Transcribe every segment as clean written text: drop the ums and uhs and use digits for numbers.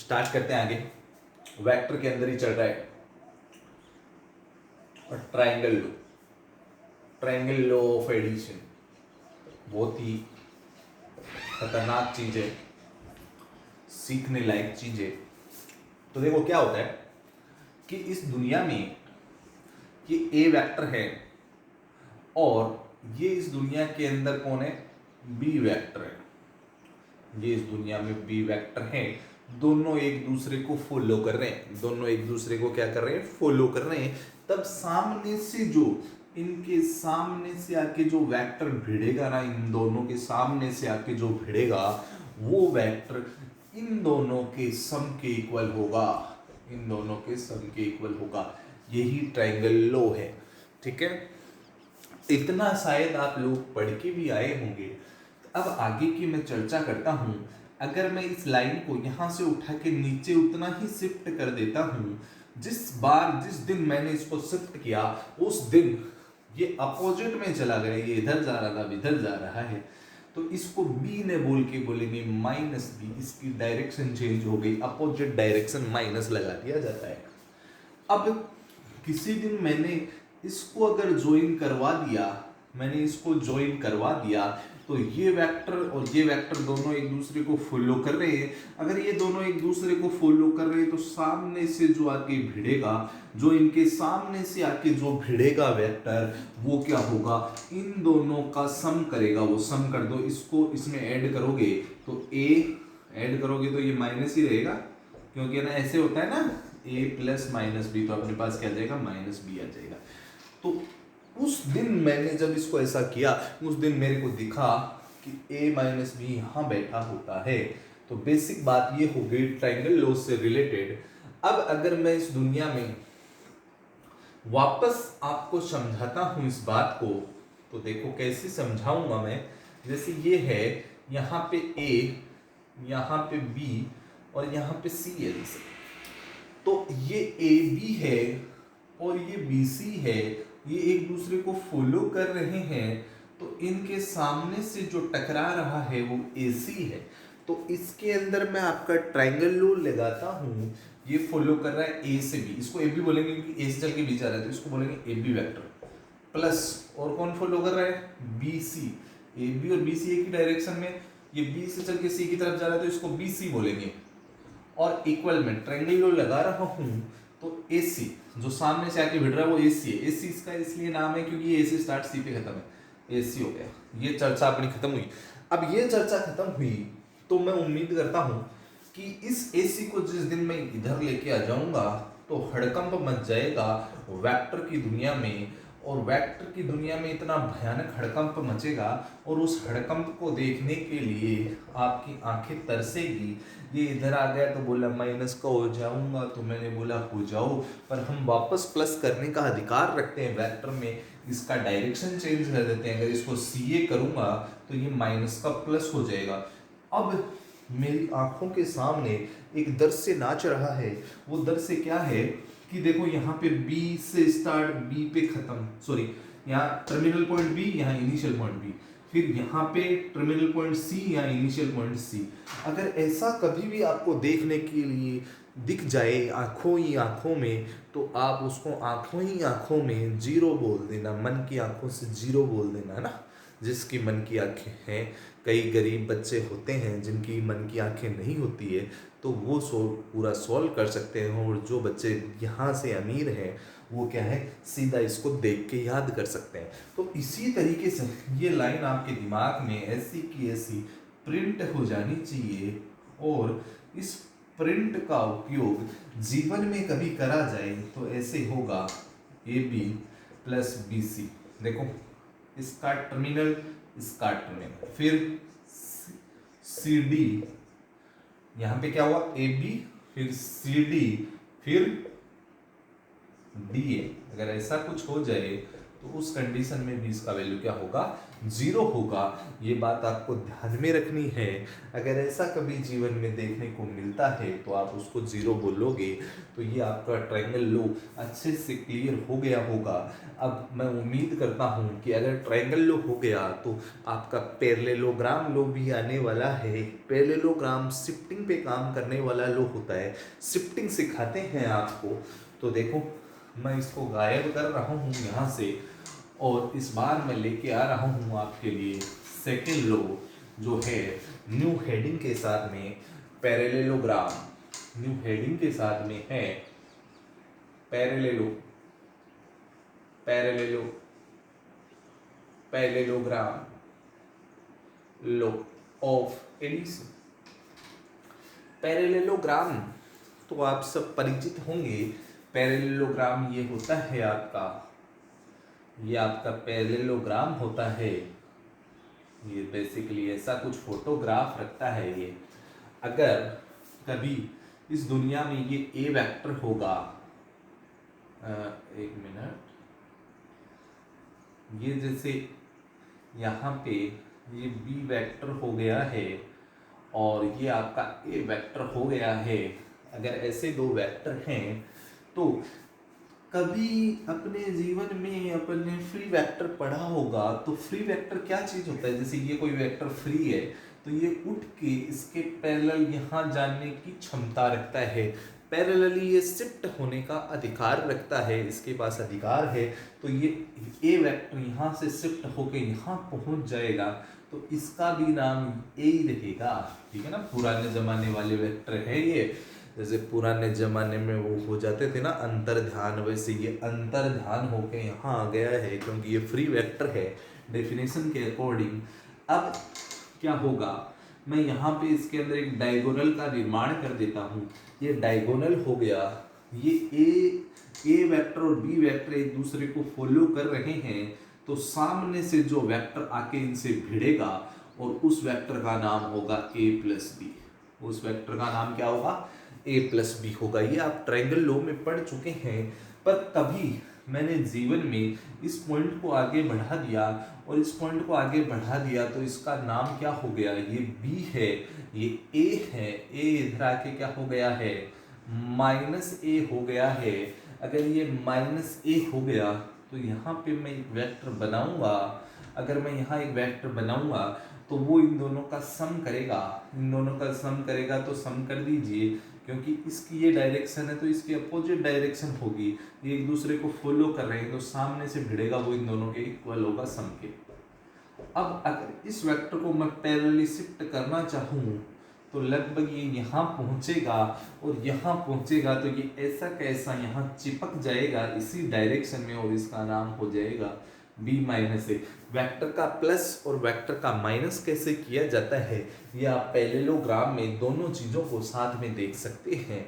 Start करते हैं आगे। वेक्टर के अंदर ही चल रहा है और ट्राइंगल लॉ ऑफ एडिशन बहुत ही खतरनाक चीज है, सीखने लायक चीज है। तो देखो क्या होता है कि इस दुनिया में ये ए वेक्टर है और ये इस दुनिया के अंदर कौन है, बी वेक्टर है। ये इस दुनिया में बी वेक्टर है, दोनों एक दूसरे को फॉलो कर रहे हैं, दोनों एक दूसरे को क्या कर रहे हैं, फॉलो कर रहे हैं। तब सामने से जो इनके सामने से आके जो वेक्टर भिड़ेगा ना, इन दोनों के सामने से आके जो भिड़ेगा वो वेक्टर इन दोनों के सम के इक्वल होगा, इन दोनों के सम के इक्वल होगा। यही ट्रायंगल लॉ है। ठीक है, इतना शायद आप लोग पढ़ के भी आए होंगे। अब आगे की मैं चर्चा करता हूं। अगर मैं इस लाइन को यहां से उठा के नीचे उतना ही शिफ्ट कर देता हूं, जिस दिन मैंने इसको शिफ्ट किया उस दिन ये अपोजिट में चला गया, ये इधर जा रहा था, इधर जा रहा है, तो इसको बी ने बोल के बोलेंगे माइनस बी। इसकी डायरेक्शन चेंज हो गई, अपोजिट डायरेक्शन माइनस लगा दिया जाता है। अब किसी दिन मैंने इसको अगर ज्वाइन करवा दिया, मैंने इसको ज्वाइन करवा दिया, तो ये वेक्टर और ये वेक्टर दोनों एक दूसरे को फॉलो कर रहे हैं। अगर ये दोनों एक दूसरे को फॉलो कर रहे हैं तो सामने से जो आके भिड़ेगा, जो इनके सामने से आके जो भिड़ेगा वेक्टर, वो क्या होगा, इन दोनों का सम करेगा। वो सम कर दो, इसको इसमें ऐड करोगे तो ए ऐड करोगे तो ये माइनस ही रहेगा, क्योंकि ना ऐसे होता है ना, ए प्लस माइनस बी, तो अपने पास क्या आ जाएगा, माइनस बी आ जाएगा। तो उस दिन मैंने जब इसको ऐसा किया, उस दिन मेरे को दिखा कि a माइनस बी यहाँ बैठा होता है। तो बेसिक बात ये हो गई ट्रायंगल लॉ से रिलेटेड। अब अगर मैं इस दुनिया में वापस आपको समझाता हूं इस बात को, तो देखो कैसे समझाऊंगा मैं। जैसे ये है, यहाँ पे a, यहाँ पे b और यहाँ पे c है। जैसे तो ये AB है और ये BC है, ये एक दूसरे को फॉलो कर रहे हैं, तो इनके सामने से जो टकरा रहा है वो AC है। तो इसके अंदर मैं आपका ट्रायंगल लॉ लगाता हूं, ये फॉलो कर रहा है A से B, इसको AB बोलेंगे क्योंकि A से चल के B जा रहा है, तो इसको बोलेंगे AB वेक्टर। प्लस और कौन फॉलो कर रहा है, BC। AB और BC एक ही डायरेक्शन में, ये B से चल के C की तरफ जा रहा है, तो इसको BC बोलेंगे। और इक्वल में ट्रायंगल लॉ लगा रहा हूं, तो AC जो सामने से आके भिड़ रहा है वो AC है। AC इसका इसलिए नाम है क्योंकि ये AC स्टार्ट C पे खत्म है, AC हो गया। ये चर्चा अपनी खत्म हुई। अब ये चर्चा खत्म हुई तो मैं उम्मीद करता हूं कि इस AC को जिस दिन मैं इधर लेके आ जाऊंगा तो हड़कंप मच जाएगा वेक्टर की दुनिया में, और वेक्टर की दुनिया में इतना भयानक हड़कंप मचेगा, और उस हड़कंप को देखने के लिए आपकी आंखें तरसेगी। ये इधर आ गया तो बोला माइनस का हो जाऊंगा, तो मैंने बोला हो जाओ, पर हम वापस प्लस करने का अधिकार रखते हैं वेक्टर में। इसका डायरेक्शन चेंज कर देते हैं, अगर इसको CA करूंगा तो ये माइनस का प्लस हो जाएगा। अब मेरी आंखों के सामने एक दृश्य नाच रहा है। वो दृश्य क्या है कि देखो यहाँ पे B से स्टार्ट, B पे खत्म, सॉरी यहाँ टर्मिनल पॉइंट B, यहाँ इनिशियल पॉइंट B, फिर यहाँ पे टर्मिनल पॉइंट C, यहाँ इनिशियल पॉइंट C। अगर ऐसा कभी भी आपको देखने के लिए दिख जाए आंखों ही आंखों में, तो आप उसको आंखों ही आंखों में जीरो बोल देना, मन की आंखों से जीरो बोल देना ना। जिसकी मन की आंखें हैं, कई गरीब बच्चे होते हैं जिनकी मन की आंखें नहीं होती है, तो वो पूरा सॉल्व कर सकते हैं। और जो बच्चे यहाँ से अमीर हैं वो क्या है, सीधा इसको देख के याद कर सकते हैं। तो इसी तरीके से ये लाइन आपके दिमाग में ऐसी की ऐसी प्रिंट हो जानी चाहिए, और इस प्रिंट का उपयोग जीवन में कभी करा जाए तो ऐसे होगा AB प्लस BC। देखो इसका टर्मिनल, इसका टर्मिनल, फिर CD, यहां पे क्या हुआ AB, फिर CD, फिर DA। अगर ऐसा कुछ हो जाए तो उस कंडीशन में भी इसका वैल्यू क्या होगा, 0 होगा। ये बात आपको ध्यान में रखनी है। अगर ऐसा कभी जीवन में देखने को मिलता है तो आप उसको 0 बोलोगे। तो ये आपका ट्रायंगल लो अच्छे से क्लियर हो गया होगा। अब मैं उम्मीद करता हूँ कि अगर ट्रायंगल लो हो गया तो आपका पैरेललोग्राम लो भी आने वाला है। पैरेललोग्राम शिफ्टिंग पे काम करने वाला लो होता है, शिफ्टिंग सिखाते हैं आपको। तो देखो मैं इसको गायब कर रहा हूँ यहाँ से, और इस बार मैं लेके आ रहा हूँ आपके लिए सेकेंड लो, जो है न्यू हेडिंग के साथ में पैरेललोग्राम। न्यू हेडिंग के साथ में है parallelo parallelo parallelogram law of addition. Parallelogram तो आप सब परिचित होंगे। पैरेललोग्राम ये होता है आपका, ये आपका पैरेललोग्राम होता है। ये बेसिकली ऐसा कुछ फोटोग्राफ रखता है ये। अगर कभी इस दुनिया में ये ए वेक्टर होगा, एक मिनट, ये जैसे यहाँ पे ये बी वेक्टर हो गया है और ये आपका ए वेक्टर हो गया है। अगर ऐसे दो वेक्टर हैं तो कभी अपने जीवन में अपने फ्री वेक्टर पढ़ा होगा। तो फ्री वेक्टर क्या चीज होता है, जैसे ये कोई वेक्टर फ्री है तो ये उठ के इसके पैरेलल यहाँ जाने की क्षमता रखता है, पैरेलली ये शिफ्ट होने का अधिकार रखता है, इसके पास अधिकार है। तो ये ए वेक्टर यहाँ से शिफ्ट होके यहाँ पहुंच जाएगा तो इसका भी नाम ए ही रहेगा। ठीक है ना, पुराने जमाने वाले वेक्टर है ये। जैसे पुराने जमाने में वो हो जाते थे ना अंतर्ध्यान, वैसे ये अंतर्ध्यान होके यहाँ आ गया है क्योंकि ये फ्री वेक्टर है डेफिनेशन के अकॉर्डिंग। अब क्या होगा, मैं यहाँ पे इसके अंदर एक डायगोनल का निर्माण कर देता हूँ। ये डायगोनल हो गया, ये ए वेक्टर और बी वेक्टर एक दूसरे को फॉलो कर रहे हैं तो सामने से जो वेक्टर आके इनसे भिड़ेगा और उस वेक्टर का नाम होगा ए प्लस बी। उस वेक्टर का नाम क्या होगा, ए प्लस बी होगा। ये आप ट्रायंगल लॉ में पढ़ चुके हैं, पर कभी मैंने जीवन में इस पॉइंट को आगे बढ़ा दिया और इस पॉइंट को आगे बढ़ा दिया तो इसका नाम क्या हो गया, ये बी है, ये ए है, ए इधर आके क्या हो गया है, माइनस ए हो गया है। अगर ये माइनस ए हो गया तो यहाँ पे मैं एक वेक्टर बनाऊंगा। अगर मैं यहाँ एक वेक्टर बनाऊंगा तो वो इन दोनों का सम करेगा, इन दोनों का सम करेगा। तो सम कर दीजिए, क्योंकि इसकी ये डायरेक्शन है तो इसकी अपोजिट डायरेक्शन होगी, ये एक दूसरे को फॉलो कर रहे हैं तो सामने से भिड़ेगा वो इन दोनों के इक्वल होगा सम के। अब अगर इस वेक्टर को मैं पैरेलली शिफ्ट करना चाहूँ तो लगभग ये यहाँ पहुँचेगा और यहाँ पहुँचेगा तो ये ऐसा कैसा यहाँ चिपक जाएगा इसी डायरेक्शन में और इसका नाम हो जाएगा b माइनस ए। वेक्टर का प्लस और वेक्टर का माइनस कैसे किया जाता है ये आप पैरेललोग्राम में दोनों चीजों को साथ में देख सकते हैं।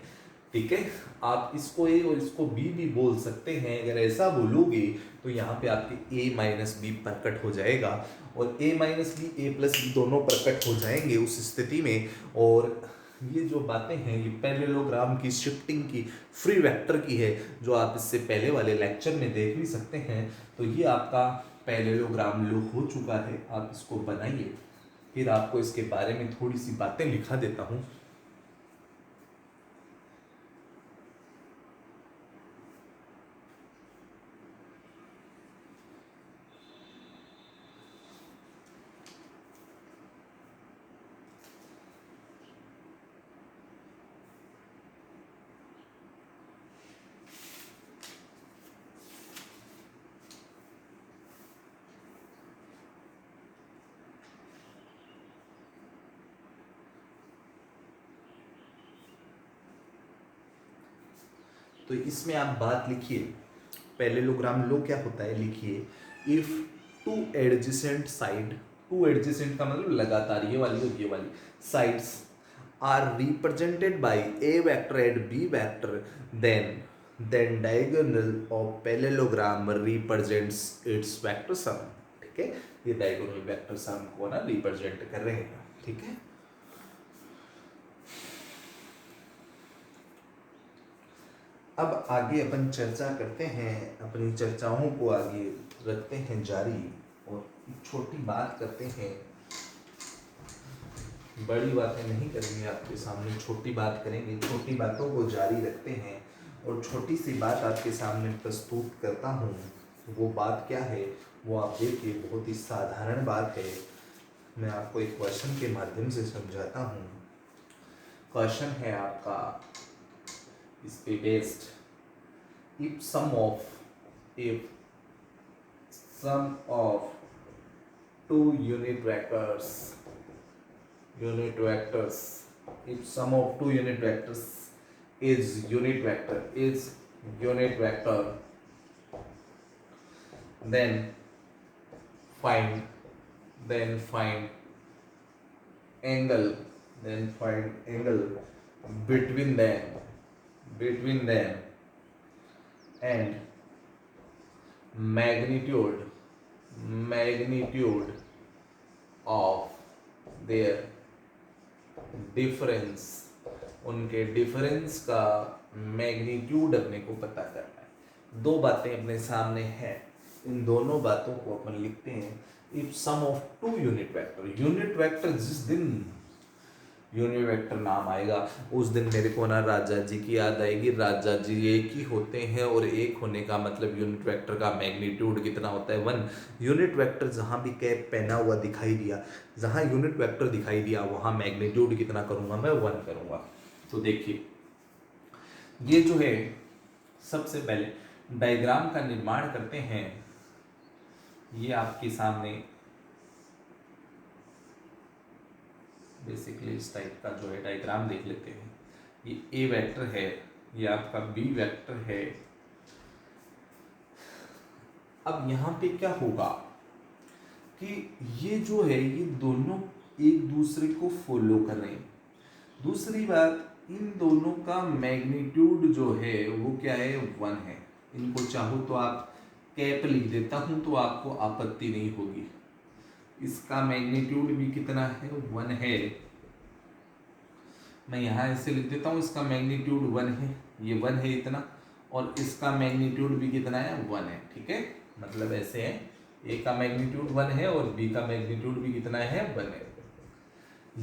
ठीक है, आप इसको ए और इसको बी भी बोल सकते हैं। अगर ऐसा बोलोगे तो यहाँ पे आपके ए माइनस बी प्रकट हो जाएगा और ए माइनस बी ए प्लस बी दोनों प्रकट हो जाएंगे उस स्थिति में। और ये जो बातें हैं ये पैरेललोग्राम की शिफ्टिंग की फ्री वेक्टर की है, जो आप इससे पहले वाले लेक्चर में देख भी सकते हैं। तो ये आपका पैरेललोग्राम लो हो चुका है, आप इसको बनाइए। फिर आपको इसके बारे में थोड़ी सी बातें लिखा देता हूँ। तो इसमें आप बात लिखिए, पैरेललोग्राम लो क्या होता है, लिखिए if two adjacent side, two adjacent का मतलब लगातार, ये वाली और ये वाली sides are represented by A vector and B vector, then diagonal of parallelogram represents its vector sum. ठीक है, ये डायगोनल वेक्टर सम को ना रिप्रेजेंट कर रहे हैं। ठीक है, अब आगे अपन चर्चा करते हैं, अपनी चर्चाओं को आगे रखते हैं जारी और एक छोटी बात करते हैं। बड़ी बातें नहीं करेंगे आपके सामने, छोटी बात करेंगे, छोटी बातों को जारी रखते हैं और छोटी सी बात आपके सामने प्रस्तुत करता हूँ। वो बात क्या है वो आप देखिए, बहुत ही साधारण बात है। मैं आपको एक क्वेश्चन के माध्यम से समझाता हूँ। क्वेश्चन है आपका इस पे based, if sum of two unit vectors if sum of two unit vectors is unit vector, then find angle between them and magnitude of their difference। उनके डिफरेंस का मैग्नीट्यूड अपने को पता करना है। दो बातें अपने सामने हैं, इन दोनों बातों को अपन लिखते हैं। If sum of two unit vector, जिस दिन यूनिट वेक्टर नाम आएगा उस दिन मेरे को ना राजा जी की याद आएगी। राजा जी एक ही होते हैं और एक होने का मतलब यूनिट वेक्टर का मैग्नीट्यूड कितना होता है, 1। यूनिट वेक्टर जहाँ भी कैप पहना हुआ दिखाई दिया, जहाँ यूनिट वेक्टर दिखाई दिया वहाँ मैग्नीट्यूड कितना करूँगा मैं, 1 करूँगा। तो देखिए ये जो है, सबसे पहले डायग्राम का निर्माण करते हैं। ये आपके सामने बेसिकली इस टाइप का जो है डायग्राम देख लेते हैं। ये ए वेक्टर है, ये आपका बी वेक्टर है। अब यहाँ पे क्या होगा कि ये जो है ये दोनों एक दूसरे को फॉलो कर रहे हैं। दूसरी बात, इन दोनों का मैग्नीट्यूड जो है वो क्या है, 1 है। इनको चाहो तो आप कैप लिख देता हूँ तो आपको आपत्ति नहीं होगी। इसका मैग्नीट्यूड भी कितना है, 1 है। मैं यहाँ ऐसे लिख देता हूँ, इसका मैग्नीट्यूड 1 है, ये 1 है इतना, और इसका मैग्नीट्यूड भी कितना है, 1 है। ठीक है, मतलब ऐसे है, ए का मैग्नीट्यूड 1 है और बी का मैग्नीट्यूड भी कितना है, 1 है।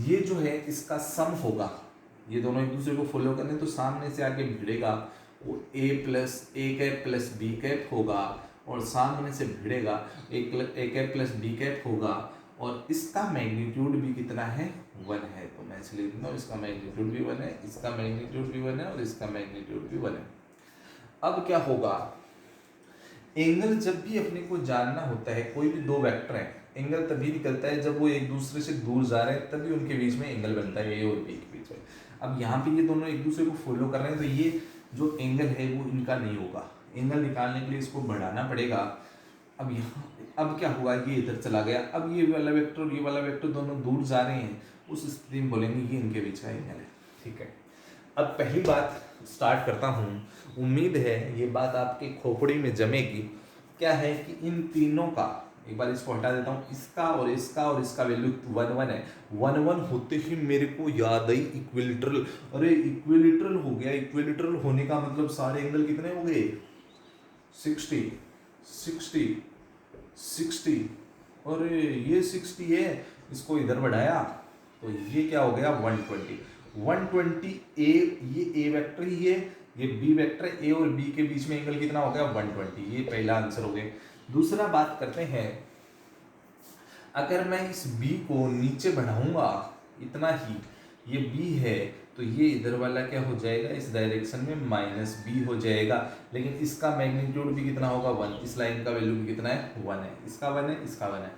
ये जो है इसका सम होगा, ये दोनों एक दूसरे को फॉलो करने तो सामने से आके भिड़ेगा, वो A cap plus B cap होगा, और सामने से भिड़ेगा A cap plus B cap होगा, और इसका मैग्नीट्यूड भी कितना है, 1 है। तो मैं इसलिए लिख दूंगा इसका मैग्नीट्यूड भी 1 है, इसका मैग्नीट्यूड भी 1 है, और इसका मैग्नीट्यूड भी 1 है। अब क्या होगा, एंगल जब भी अपने को जानना होता है, कोई भी दो वेक्टर है, एंगल तभी निकलता है जब वो एक दूसरे से दूर जा रहे हैं, तभी उनके बीच में एंगल बनता है, ए और बी के बीच में। अब यहाँ पे ये दोनों एक दूसरे को फॉलो कर रहे हैं, तो ये जो एंगल है वो इनका नहीं होगा। एंगल निकालने के लिए इसको बढ़ाना पड़ेगा। अब यहाँ अब क्या हुआ, ये इधर चला गया। अब ये वाला वेक्टर और ये वाला वेक्टर दोनों दूर जा रहे हैं, उस स्थिति में बोलेंगे ये इनके बीच का एंगल है। ठीक है, अब पहली बात स्टार्ट करता हूँ। उम्मीद है ये बात आपके खोपड़ी में जमेगी। क्या है कि इन तीनों का, एक बार इसको हटा देता हूँ, इसका और इसका वैल्यू 1 है। 1 होते ही मेरे को याद आई इक्विलेटरल। अरे इक्विलेटरल हो गया, इक्विलेटरल होने का मतलब सारे एंगल कितने हो गए, 60 60 60। और ये 60 है, इसको इधर बढ़ाया तो ये क्या हो गया, 120 ए, ये ए वेक्टर ही है, ये बी वेक्टर, ए और बी के बीच में एंगल कितना हो गया, 120। ये पहला आंसर हो गया। दूसरा बात करते हैं, अगर मैं इस बी को नीचे बढ़ाऊंगा इतना ही, ये बी है तो ये इधर वाला क्या हो जाएगा, इस डायरेक्शन में -b हो जाएगा। लेकिन इसका मैग्नीट्यूड भी कितना होगा, 1। इस लाइन का वैल्यू भी कितना है, 1 है। इसका 1 है, इसका 1 है।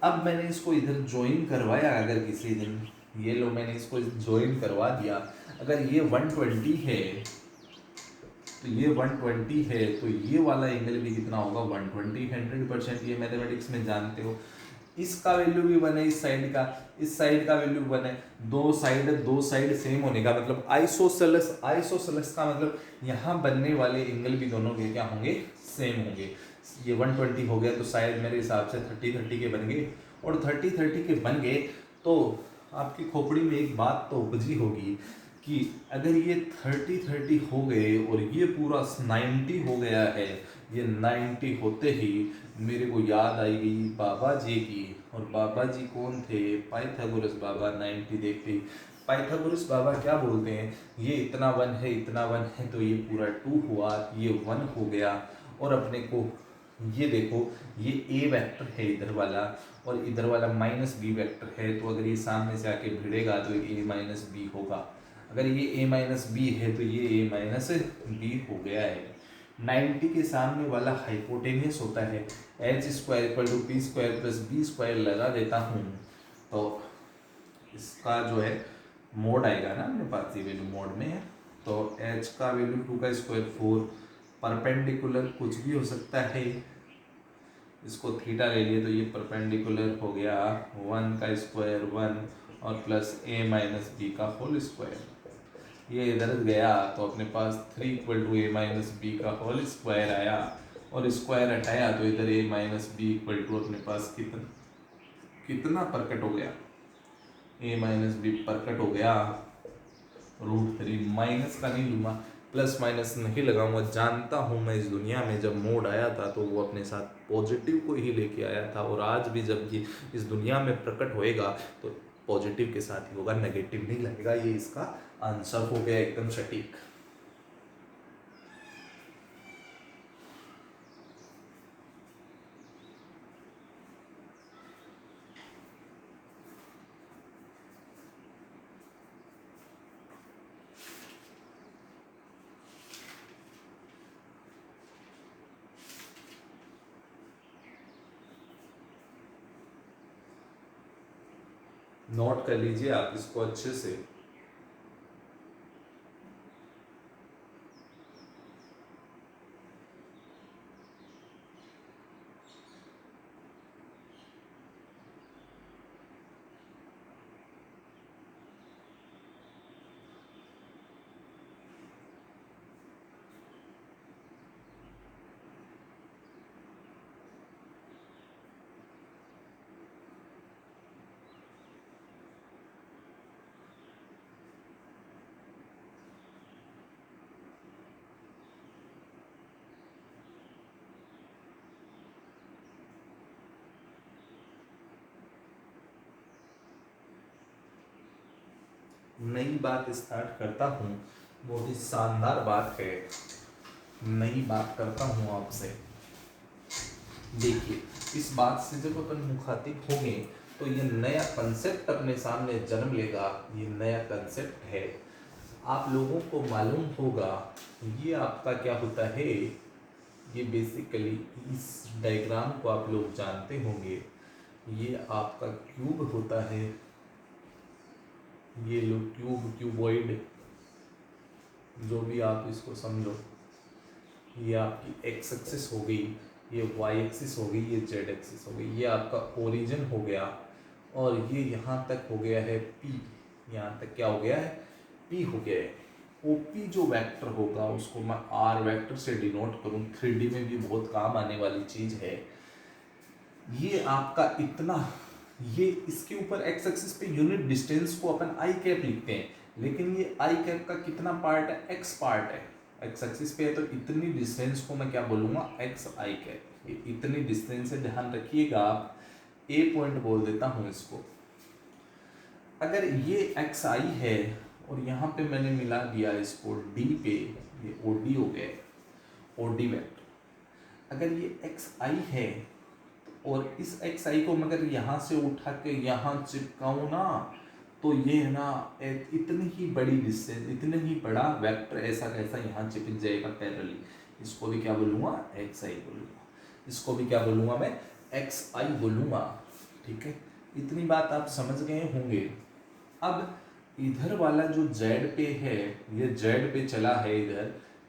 अब मैंने इसको इधर ज्वाइन करवाया, अगर किसी दिन, ये लो मैंने इसको ज्वाइन करवा दिया, अगर ये 120 है तो ये 120 है, तो ये वाला एंगल भी कितना होगा, 120। 100% ये मैथमेटिक्स में जानते हो। इसका वैल्यू भी 1 है, इस साइड का वैल्यू 1 है। दो साइड सेम होने का मतलब आइसोसेलेस का मतलब यहाँ बनने वाले एंगल भी दोनों के क्या होंगे, सेम होंगे। ये 120 हो गया तो शायद मेरे हिसाब से 30 के बन गए, और 30 के बन गए तो आपकी खोपड़ी में एक बात तो उपजी होगी कि अगर ये 30 हो गए और ये पूरा 90 हो गया है, ये 90 होते ही मेरे को याद आई गई बाबा जी की। और बाबा जी कौन थे? पाइथागोरस बाबा। 90 देखते ही पाइथागोरस बाबा क्या बोलते हैं, ये इतना वन है, इतना वन है, तो ये पूरा 2 हुआ, ये 1 हो गया। और अपने को ये देखो, ये a वेक्टर है इधर वाला, और इधर वाला -b वेक्टर है, तो अगर ये सामने से आके भिड़ेगा तो a - b होगा। अगर ये a-b है तो ये a-b हो गया है। 90 के सामने वाला हाइपोटेनियस होता है, h² = p² + b² लगा देता हूँ, तो इसका जो है मोड आएगा ना, अपने पास ये वैल्यू मोड में है, तो h का वैल्यू 2² 4, परपेंडिकुलर कुछ भी हो सकता है, इसको थीटा ले लिए तो ये परपेंडिकुलर हो गया 1² 1 और प्लस a - b का होल स्क्वायर। ये इधर गया तो अपने पास 3 = a - b का होल स्क्वायर आया, और स्क्वायर हटाया तो इधर a - b = अपने पास कितना प्रकट हो गया, a - b प्रकट हो गया √3। माइनस का नहीं लूँगा, प्लस माइनस नहीं लगाऊंगा। जानता हूँ मैं इस दुनिया में जब मोड आया था तो वो अपने साथ पॉजिटिव को ही लेके आया था, और आज भी जब ये इस दुनिया में प्रकट होएगा तो पॉजिटिव के साथ ही होगा, नेगेटिव नहीं लगेगा। ये इसका आंसर हो गया एकदम सटीक। नोट कर लीजिए आप इसको अच्छे से। नई बात स्टार्ट करता हूँ, बहुत ही शानदार बात है, नई बात करता हूँ आपसे। देखिए, इस बात से जब अपन मुखातिब होंगे तो ये नया कंसेप्ट अपने सामने जन्म लेगा। ये नया कंसेप्ट है, आप लोगों को मालूम होगा, ये आपका क्या होता है, ये बेसिकली इस डायग्राम को आप लोग जानते होंगे, ये आपका क्यूब होता है, ये लो क्यूब, क्यूबॉइड, जो भी आप इसको समझो। ये आपकी एक्स एक्सिस हो गई, ये वाई एक्सिस हो गई, ये जेड एक्सिस हो गई, ये आपका ओरिजिन हो गया, और ये यहाँ तक हो गया है पी, यहाँ तक क्या हो गया है, पी हो गया है। ओपी जो वेक्टर होगा उसको मैं आर वेक्टर से डिनोट करूँ, 3D में भी बहुत काम आने वाली चीज़ है। ये आपका इतना, ये इसके ऊपर एक्स एक्सिस पे यूनिट डिस्टेंस को अपन आई कैप लिखते हैं, लेकिन ये आई कैप का कितना पार्ट है, एक्स पार्ट है। एक्स एक्सिस पे है तो इतनी डिस्टेंस को मैं क्या बोलूँगा, एक्स आई कैप। ये इतनी डिस्टेंस है, ध्यान रखिएगा आप, ए पॉइंट बोल देता हूँ इसको। अगर ये एक्स आई है और यहाँ पे मैंने मिला दिया इसको डी पे, ये ओ डी हो गए, ओ डी वेक्टर। अगर ये एक्स आई है और इस एक्स आई को मगर यहाँ से उठा के यहाँ चिपकाऊँ ना, तो ये है ना इतनी ही बड़ी डिस्टेंस, इतने ही बड़ा वेक्टर ऐसा कैसा यहाँ चिपक जाएगा पैरेलली। इसको भी क्या बोलूँगा, एक्स आई बोलूँगा। इसको भी क्या बोलूँगा मैं, एक्स आई बोलूँगा। ठीक है, इतनी बात आप समझ गए होंगे। अब इधर वाला जो जेड पे है, ये जेड पे चला है,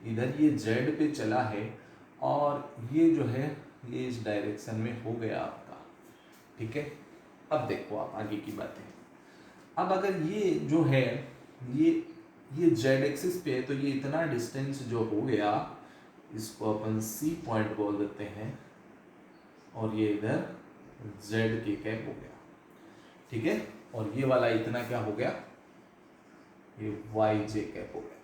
इधर ये जेड पे चला है, और ये जो है ये इस डायरेक्शन में हो गया आपका। ठीक है, अब देखो आप आगे की बातें। अब अगर ये जो है ये जेड एक्सिस पे है, तो ये इतना डिस्टेंस जो हो गया, इसको अपन सी पॉइंट बोल देते हैं, और ये इधर जेड के कैप हो गया। ठीक है, और ये वाला इतना क्या हो गया, ये वाई जे कैप हो गया।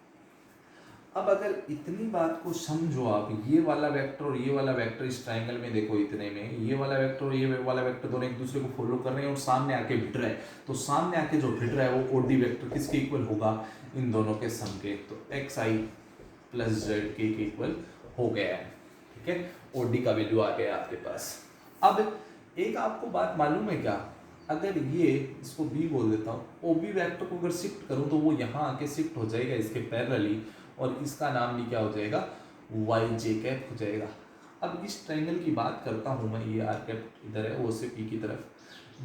अब अगर इतनी बात को समझो आप, ये वाला वेक्टर और ये वाला वेक्टर इस ट्रायंगल में देखो, इतने में ये वाला वेक्टर और ये वाला वेक्टर दोनों एक दूसरे को फॉलो कर रहे हैं और सामने आके भिड़ रहा है, तो सामने आके जो भिड़ रहा है वो ओडी वेक्टर किसके इक्वल होगा, इन दोनों के सम के। तो एक्स आई प्लस जेड के इक्वल हो गया है, ठीक है, ओडी का वैल्यू आ गया आपके पास। अब एक आपको बात मालूम है क्या, अगर ये इसको बी बोल देता हूँ, ओ बी वैक्टर को अगर शिफ्ट करूँ तो वो यहाँ आके शिफ्ट हो जाएगा इसके पैरेलली, और इसका नाम भी क्या हो जाएगा, वाई जे कैप हो जाएगा। अब इस ट्रायंगल की बात करता हूँ मैं, ये आर कैप इधर है, वो से पी की तरफ,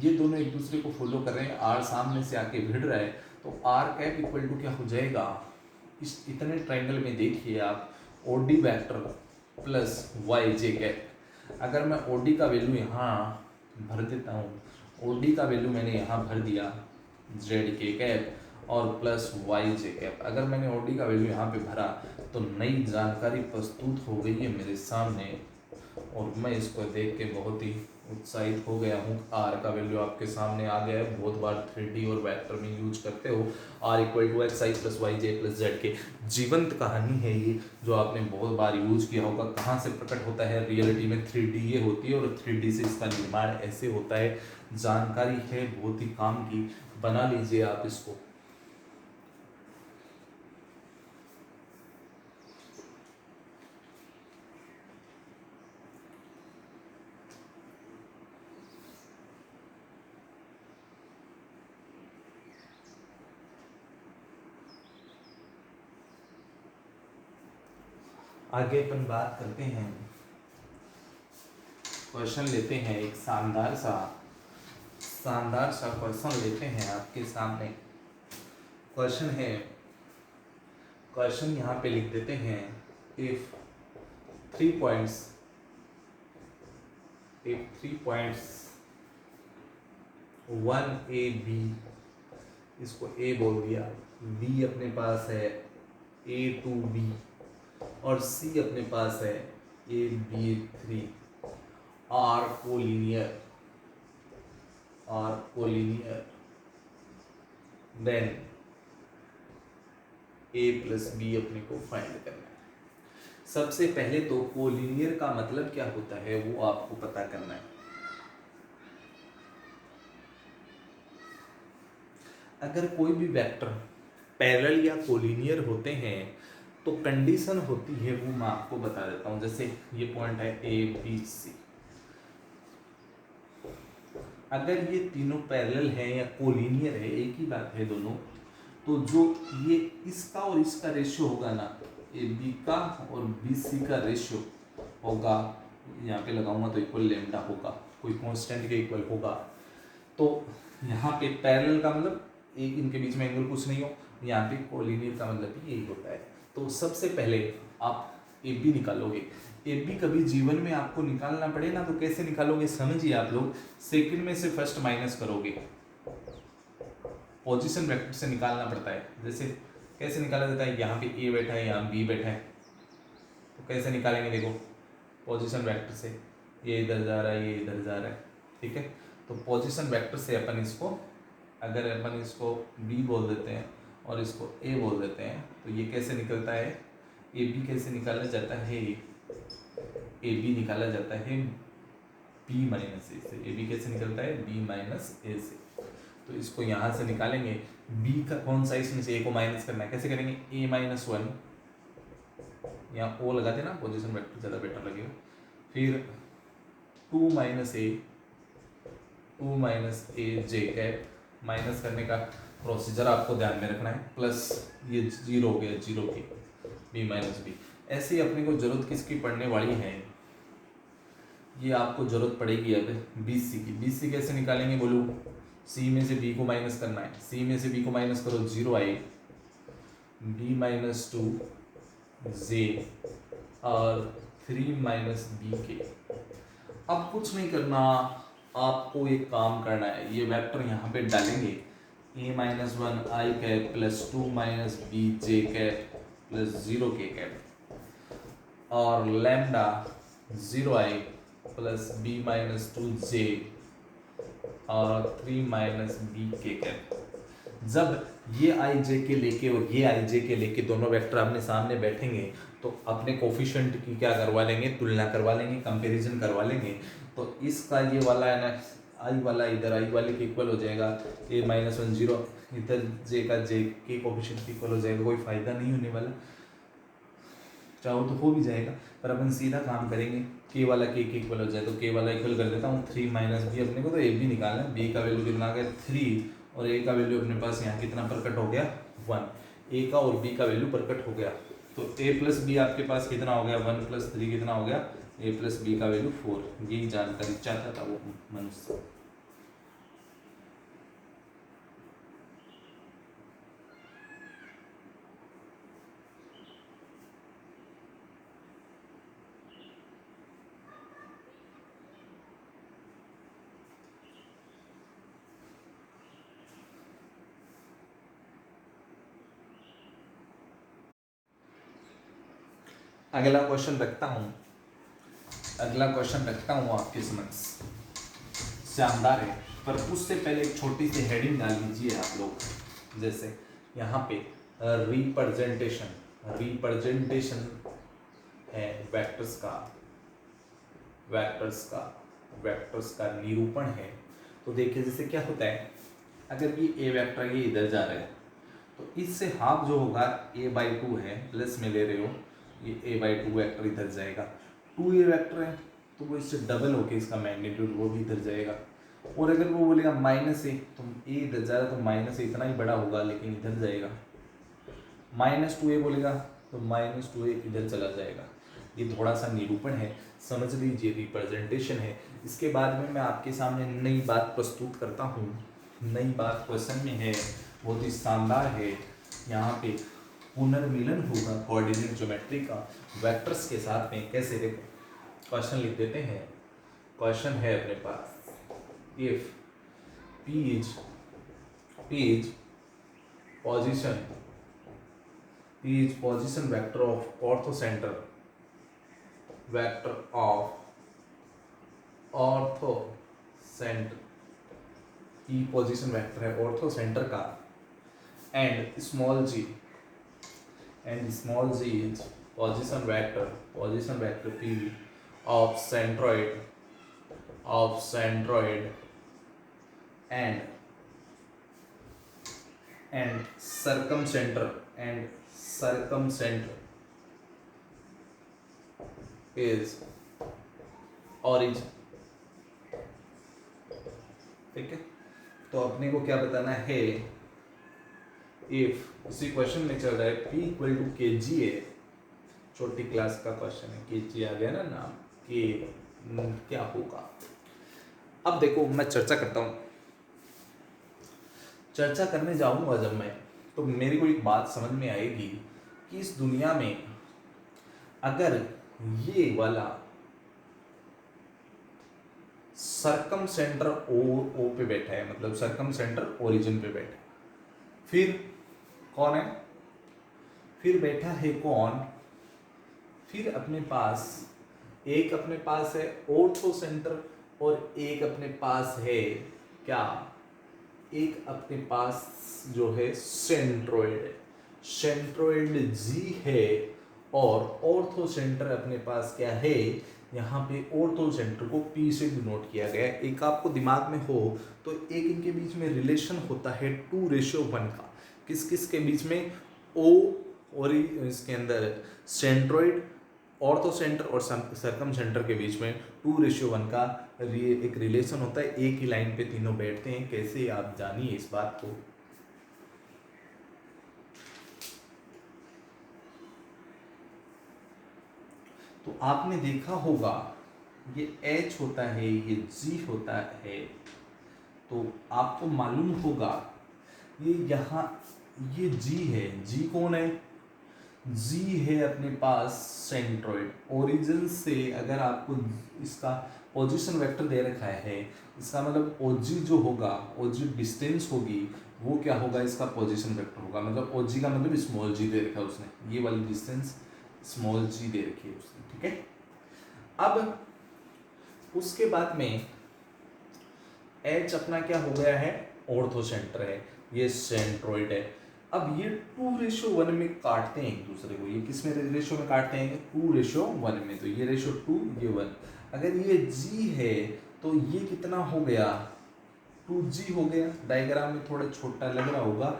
ये दोनों एक दूसरे को फॉलो कर रहे हैं, आर सामने से आके भिड़ रहा है, तो आर कैप इक्वल टू क्या हो जाएगा, इस इतने ट्रायंगल में देखिए आप, O D vector plus Y J cap. अगर मैं ओ डी का वैल्यू यहाँ भर देता हूँ, ओ डी का वैल्यू मैंने यहाँ भर दिया जेड के कैप और प्लस वाई जे कैप, अगर मैंने ओ डी का वैल्यू यहाँ पे भरा तो नई जानकारी प्रस्तुत हो गई है मेरे सामने, और मैं इसको देख के बहुत ही उत्साहित हो गया हूँ। आर का वैल्यू आपके सामने आ गया है, बहुत बार 3D और वेक्टर में यूज करते हो, R equal to X I plus Y J plus Z के। जीवंत कहानी है ये, जो आपने बहुत बार यूज किया होगा। कहाँ से प्रकट होता है, रियलिटी में 3D ये होती है, और 3D से इसका निर्माण ऐसे होता है। जानकारी है बहुत ही काम की, बना लीजिए आप इसको। आगे अपन बात करते हैं, क्वेश्चन लेते हैं, एक शानदार सा क्वेश्चन लेते हैं आपके सामने। क्वेश्चन है, क्वेश्चन यहाँ पे लिख देते हैं, इफ 3 पॉइंट्स 1 ए बी, इसको ए बोल दिया, बी अपने पास है ए टू बी, और सी अपने पास है A B 3, are collinear, then A plus B अपने को फाइंड करना है। सबसे पहले तो कोलिनियर का मतलब क्या होता है वो आपको पता करना है। अगर कोई भी वेक्टर पैरेलल या कोलिनियर होते हैं तो कंडीशन होती है, वो मैं आपको बता देता हूं। जैसे ये पॉइंट है ए बी सी, अगर ये तीनों पैरेलल है या कोलिनियर है, एक ही बात है दोनों, तो जो ये इसका और इसका रेशियो होगा ना, ए बी का और बी सी का रेशियो होगा, यहाँ पे लगाऊंगा तो इक्वल लेमडा होगा, कोई कांस्टेंट के इक्वल होगा। तो यहाँ पे पैरेलल का मतलब एक इनके बीच में एंगल कुछ नहीं हो, यहाँ पे कोलिनियर का मतलब भी यही होता है। तो सबसे पहले आप ए बी निकालोगे। ए बी कभी जीवन में आपको निकालना पड़े ना, तो कैसे निकालोगे समझिए आप लोग। सेकंड में से फर्स्ट माइनस करोगे, पोजीशन वेक्टर से निकालना पड़ता है। जैसे कैसे निकाला जाता है, यहाँ पे ए बैठा है, यहाँ बी बैठा है, तो कैसे निकालेंगे, देखो पोजीशन वेक्टर से, ये इधर जा रहा है, ये इधर जा रहा है, ठीक है। तो पोजीशन वेक्टर से अपन इसको, अगर अपन इसको बी बोल देते हैं और इसको ए बोल देते हैं, तो ये कैसे निकलता है, ए बी कैसे निकाला जाता है, ए बी निकाला जाता है बी माइनस ए से। ए बी कैसे निकलता है, बी माइनस ए से। तो इसको यहाँ से निकालेंगे, बी का कौन सा, इसमें से ए को माइनस करना है, कैसे करेंगे, ए माइनस 1, यहाँ ओ लगा देना, पोजीशन वेक्टर ज़्यादा बेटर लगेगा। फिर 2 माइनस ए जे कैप, माइनस करने का प्रोसीजर आपको ध्यान में रखना है, प्लस ये जीरो हो गया, जीरो की बी माइनस बी। ऐसे ही अपने को जरूरत किसकी पड़ने वाली है, ये आपको जरूरत पड़ेगी अब बी सी की। बी सी कैसे निकालेंगे बोलूँ, सी में से बी को माइनस करना है, सी में से बी को माइनस करो, जीरो आई, बी माइनस 2 जे और 3 माइनस बी के। अब कुछ नहीं करना, आपको एक काम करना है, ये वेक्टर यहाँ पे डालेंगे, A minus 1 I cap plus 2 minus B J cap plus 0 K cap, और lambda 0 I plus B minus 2 J और 3 माइनस बी के कैप। जब ये आई जे के लेके और ये आई जे के लेके दोनों वेक्टर अपने सामने बैठेंगे तो अपने कोफिशिएंट की क्या करवा लेंगे, तुलना करवा लेंगे, कंपैरिजन करवा लेंगे। तो इसका ये वाला है ना, आई वाला इधर आई वाले के इक्वल हो जाएगा, a-1 0, इधर जे का जे के कोफिशिएंट के इक्वल हो जाएगा, कोई फायदा नहीं होने वाला। चाहो तो हो भी जाएगा, पर अपन सीधा काम करेंगे, के वाला के इक्वल हो जाए तो के वाला इक्वल कर देता हूँ 3 माइनस बी। अपने को तो ए भी निकालना है, बी का वैल्यू कितना आ गया 3 और ए का वैल्यू अपने पास यहाँ कितना प्रकट हो गया 1। ए का और बी का वैल्यू प्रकट हो गया, तो ए प्लस बी आपके पास कितना हो गया 1 + 3 कितना हो गया, ए प्लस बी का वैल्यू 4। यही जानकारी चाहता था वो मनुष्य। अगला क्वेश्चन रखता हूँ, अगला क्वेश्चन रखता हूँ आपके समक्ष, शानदार है, पर उससे पहले एक छोटी सी हेडिंग डाल लीजिए आप लोग। जैसे यहाँ पे रिप्रेजेंटेशन, रिप्रेजेंटेशन है वेक्टर्स का, वेक्टर्स का, वेक्टर्स का निरूपण है। तो देखिए जैसे क्या होता है, अगर ये ए वेक्टर ये इधर जा रहा है तो इससे हाफ जो होगा a/2 है, प्लस में ले रहे हो, ये a/2 वेक्टर इधर जाएगा। 2a वेक्टर है तो वो इससे डबल होके इसका मैग्नीट्यूड वो भी इधर जाएगा। और अगर वो बोलेगा -a तो a इधर जा रहा है तो माइनस इतना ही बड़ा होगा लेकिन इधर जाएगा। -2a बोलेगा तो -2a इधर चला जाएगा। ये थोड़ा सा निरूपण है, समझ लीजिए, रिप्रेजेंटेशन है। इसके बाद में मैं आपके सामने नई बात प्रस्तुत करता हूँ। नई बात क्वेश्चन में है, बहुत ही शानदार है। यहाँ पे पुनर्मिलन होगा कोऑर्डिनेट ज्योमेट्री का वेक्टर्स के साथ में। कैसे, देखो क्वेश्चन लिख देते हैं। क्वेश्चन है अपने पास, if P is position vector of orthocenter, vector of orthocenter, P position vector है ऑर्थोसेंटर का, and small g is position vector P of centroid and circumcenter is origin। ठीक है, तो अपने को क्या बताना है, इफ इसी क्वेश्चन में चल रहा है P = kg है, छोटी क्लास का क्वेश्चन है, kg आ गया ना नाम, के क्या होगा। अब देखो मैं चर्चा करता हूँ, चर्चा करने जाऊंगा जब मैं, तो मेरे को एक बात समझ में आएगी कि इस दुनिया में अगर ये वाला सरकम सेंटर ओ पे बैठा है, मतलब सरकम सेंटर ओरिजिन पे बैठा है, फिर कौन है, फिर बैठा है कौन, फिर अपने पास एक अपने पास है ऑर्थो सेंटर और एक अपने पास है क्या, एक अपने पास जो है सेंट्रोइड जी है, और ऑर्थो सेंटर अपने पास क्या है, यहाँ पे ऑर्थो सेंटर को P से डिनोट किया गया है। एक आपको दिमाग में हो तो एक इनके बीच में रिलेशन होता है 2:1 का, किस किस के बीच में, O और इसके अंदर सेंट्रोइड, ऑर्थो सेंटर और सरकम सेंटर के बीच में 2:1 का एक रिलेशन होता है। एक ही लाइन पे तीनों बैठते हैं, कैसे आप जानिए इस बात को। तो आपने देखा होगा ये H होता है, ये G होता है, तो आपको मालूम होगा ये यहाँ ये G है, G कौन है, G है अपने पास सेंट्रोइड। ओरिजिन से अगर आपको इसका पोजीशन वेक्टर दे रखा है, इसका मतलब OG जो होगा, OG डिस्टेंस होगी, वो क्या होगा, इसका पोजीशन वेक्टर होगा। मतलब OG का मतलब स्मॉल g दे रखा है उसने, ये वाली डिस्टेंस स्मॉल g दे रखी है उसने, ठीक है। अब उसके बाद में H अपना क्या हो गया है, ऑर्थो सेंटर है, ये सेंट्रोइड है। अब ये 2:1 में काटते हैं एक दूसरे को। ये किस में रेशो में काटते हैं? 2:1 में। तो ये रेशो 2, ये 1। अगर ये G है तो ये कितना हो गया? 2G हो गया। डायग्राम में थोड़ा छोटा लग रहा होगा।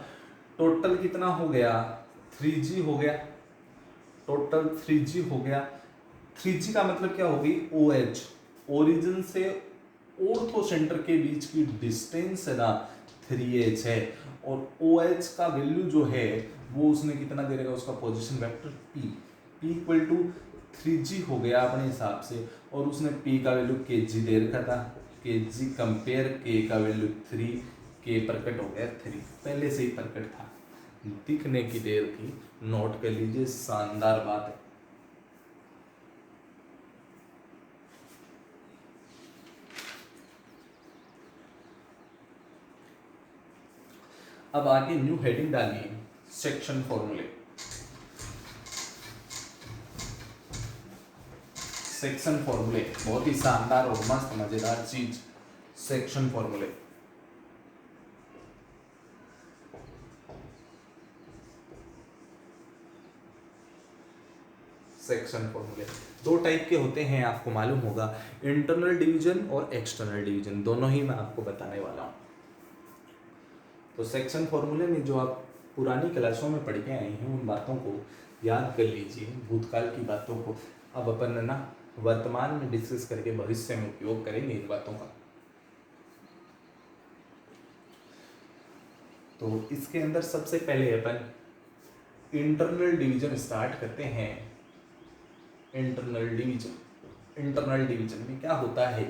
टोटल कितना हो गया? 3G हो गया। टोटल 3G हो गया। 3G का मतलब क्या होगी? OH, ओरिजिन से ऑर्थो सेंटर के बीच की डिस्टेंस है ना 3H है। और OH का वैल्यू जो है वो उसने कितना दे रहेगा? उसका position vector P equal to 3G हो गया अपने हिसाब से। और उसने P का वैल्यू kg दे रखा था। kg कंपेयर K का वैल्यू 3, K प्रकट हो गया 3, पहले से ही प्रकट था। दिखने की देर थी, नोट कर लीजिए, शानदार बात है। अब आगे न्यू हेडिंग डालिए, सेक्शन फॉर्मूले। सेक्शन फॉर्मूले बहुत ही शानदार और मस्त मजेदार चीज, सेक्शन फॉर्मूले। सेक्शन फॉर्मूले दो टाइप के होते हैं, आपको मालूम होगा, इंटरनल डिवीजन और एक्सटर्नल डिवीजन, दोनों ही मैं आपको बताने वाला हूँ। तो सेक्शन फॉर्मूले में जो आप पुरानी क्लासों में पढ़ के आए हैं उन बातों को याद कर लीजिए, भूतकाल की बातों को। अब अपन ना वर्तमान में डिस्कस करके भविष्य में उपयोग करेंगे इन बातों का। तो इसके अंदर सबसे पहले अपन इंटरनल डिवीजन स्टार्ट करते हैं। इंटरनल डिवीजन में क्या होता है?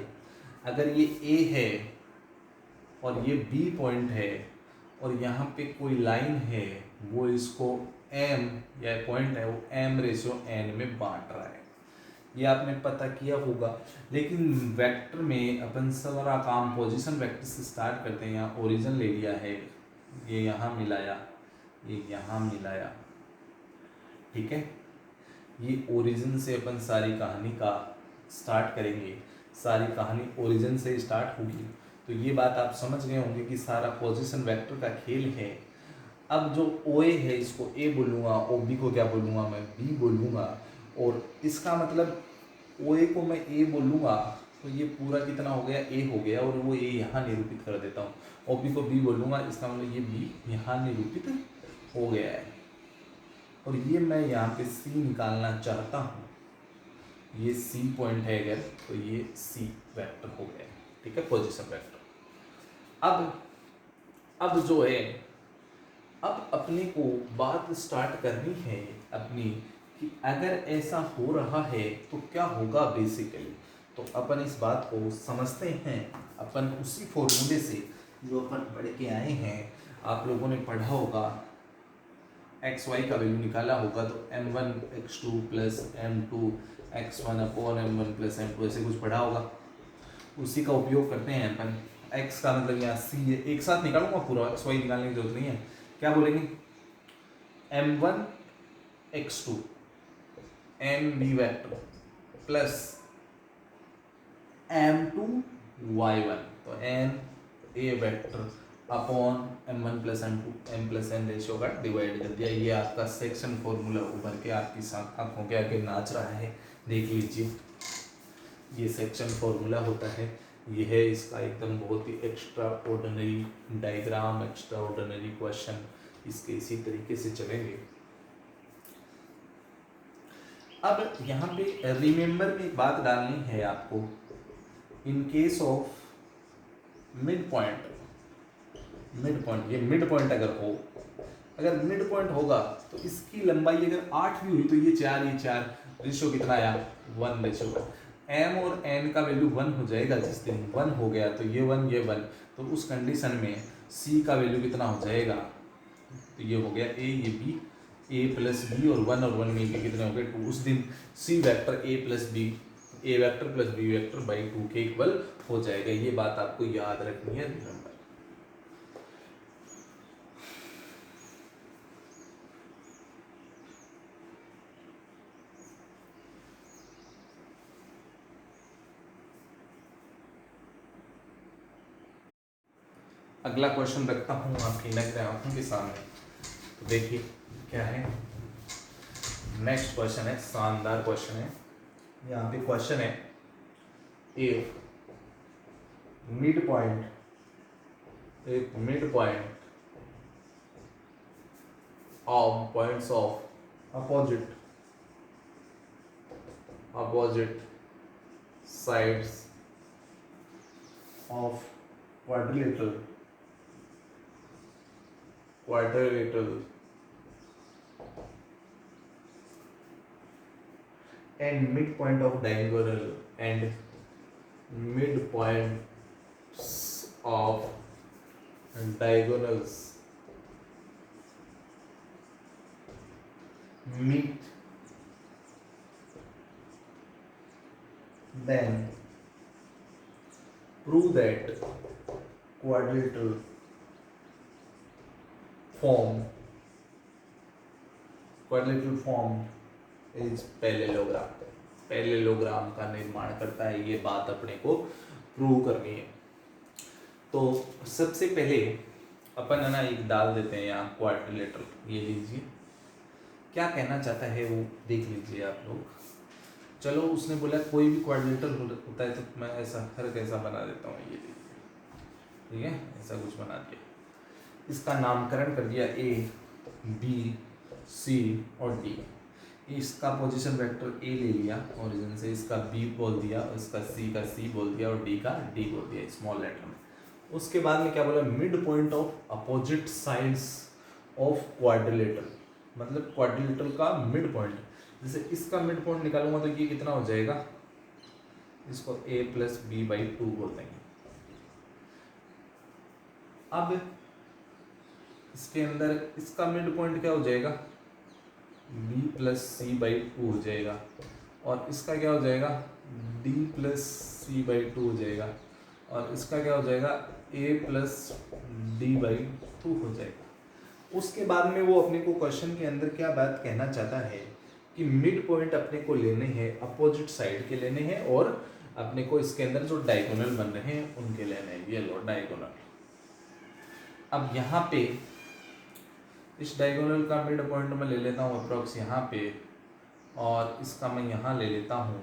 अगर ये A है और ये B पॉइंट है और यहाँ पे कोई लाइन है, वो इसको M या पॉइंट है वो M/N में बांट रहा है, ये आपने पता किया होगा। लेकिन वेक्टर में अपन सारा काम पोजीशन वेक्टर से स्टार्ट करते हैं। यहाँ ओरिजिन ले लिया है, ये यहाँ मिलाया, ये यहाँ मिलाया, ठीक है। ये ओरिजिन से अपन सारी कहानी का स्टार्ट करेंगे, सारी कहानी ओरिजिन से स्टार्ट होगी। तो ये बात आप समझ गए होंगे कि सारा पोजीशन वेक्टर का खेल है। अब जो OA है इसको A बोलूँगा, OB को क्या बोलूँगा? मैं B बोलूँगा। और इसका मतलब OA को मैं A बोलूँगा तो ये पूरा कितना हो गया? A हो गया। और वो A यहाँ निरूपित कर देता हूँ। OB को B बोलूँगा, इसका मतलब ये B यहाँ निरूपित हो गया है। और ये मैं यहाँ पे C निकालना चाहता हूँ, ये C पॉइंट है अगर, तो ये C वेक्टर हो गया, ठीक है, पोजीशन वेक्टर। अब जो है, अब अपने को बात स्टार्ट करनी है अपनी कि अगर ऐसा हो रहा है तो क्या होगा बेसिकली। तो अपन इस बात को समझते हैं, अपन उसी फॉर्मूले से जो अपन पढ़ के आए हैं, आप लोगों ने पढ़ा होगा, XY का वैल्यू निकाला होगा तो M1 x2 plus M2 x1 upon M1 plus M2 ऐसे कुछ पढ़ा होगा। उसी का उपयोग करते हैं अपन। x का मतलब यहाँ C है, एक साथ निकालूंगा पूरा, XY निकालने की जरूरत नहीं है। क्या बोलेंगे? M1 x2 MB vector plus M2 y1, तो N A vector upon M1 plus M2 M plus N ratio का डिवाइड कर दिया। ये आपका सेक्शन फॉर्मूला उभर के आपकी आंखों के आगे नाच रहा है, देख लीजिए। ये सेक्शन फॉर्मूला होता है, ये है इसका एकदम बहुत ही extraordinary diagram, extraordinary question, इसके इसी तरीके से चलेंगे। अब यहाँ पे रिमेंबर में एक बात डालनी है आपको, in case of mid point, ये मिड पॉइंट अगर मिड पॉइंट होगा तो इसकी लंबाई अगर 8 भी हुई तो ये 4 रेशियो कितना आया? 1 रेशियो। M और N का वैल्यू 1 हो जाएगा, जिस दिन 1 हो गया तो ये 1, तो उस कंडीशन में C का वैल्यू कितना हो जाएगा? तो ये हो गया A, ये B, A प्लस B और 1 में कितने हो गए? 2। उस दिन C vector A plus B, A vector plus B vector by 2 के इक्वल हो जाएगा। ये बात आपको याद रखनी है, रिमेंबर। अगला क्वेश्चन रखता हूँ आपकी नजर आंखों के सामने। तो देखिए क्या है, नेक्स्ट क्वेश्चन है, शानदार क्वेश्चन है। यहाँ पे क्वेश्चन है, एक mid point of points of opposite sides of quadrilateral and midpoint of diagonal and midpoints of diagonals meet, then prove that quadrilateral form is parallelogram का निर्माण करता है। ये बात अपने को प्रूव करनी है। तो सबसे पहले अपन है ना एक डाल देते हैं यहाँ क्वाड्रिलेटरल। ये लीजिए, क्या कहना चाहता है वो देख लीजिए आप लोग। चलो उसने बोला कोई भी क्वाड्रिलेटरल होता है तो मैं ऐसा हर कैसा बना देता हूँ। ये लीजिए, ठीक है, ऐसा कुछ बना दिया, इसका नामकरण कर दिया ए बी सी और डी। इसका पोजीशन वेक्टर ए ले लिया ओरिजिन से, इसका बी बोल दिया, इसका सी का सी बोल दिया और डी का डी बोल दिया स्मॉल लेटर में। उसके बाद में क्या बोला, mid point of opposite sides of quadrilateral, मतलब क्वाड्रिलेटरल का मिड पॉइंट। जैसे इसका मिड पॉइंट निकालूंगा तो ये कितना हो जाएगा, इसको a प्लस बी बाई 2 बोल देंगे। अब इसके अंदर इसका मिड पॉइंट क्या हो जाएगा, b प्लस सी बाई 2 हो जाएगा, और इसका क्या हो जाएगा, d प्लस सी बाई 2 हो जाएगा, और इसका क्या हो जाएगा, a प्लस डी बाई 2 हो जाएगा। उसके बाद में वो अपने को क्वेश्चन के अंदर क्या बात कहना चाहता है कि मिड पॉइंट अपने को लेने हैं, अपोजिट साइड के लेने हैं, और अपने को इसके अंदर जो डायगोनल बन रहे हैं उनके लेने हैं। ये लो डायगोनल। अब यहाँ पे इस डायगोनल का मिड पॉइंट मैं ले लेता हूँ अप्रॉक्स यहाँ पे, और इसका मैं यहाँ ले लेता हूँ।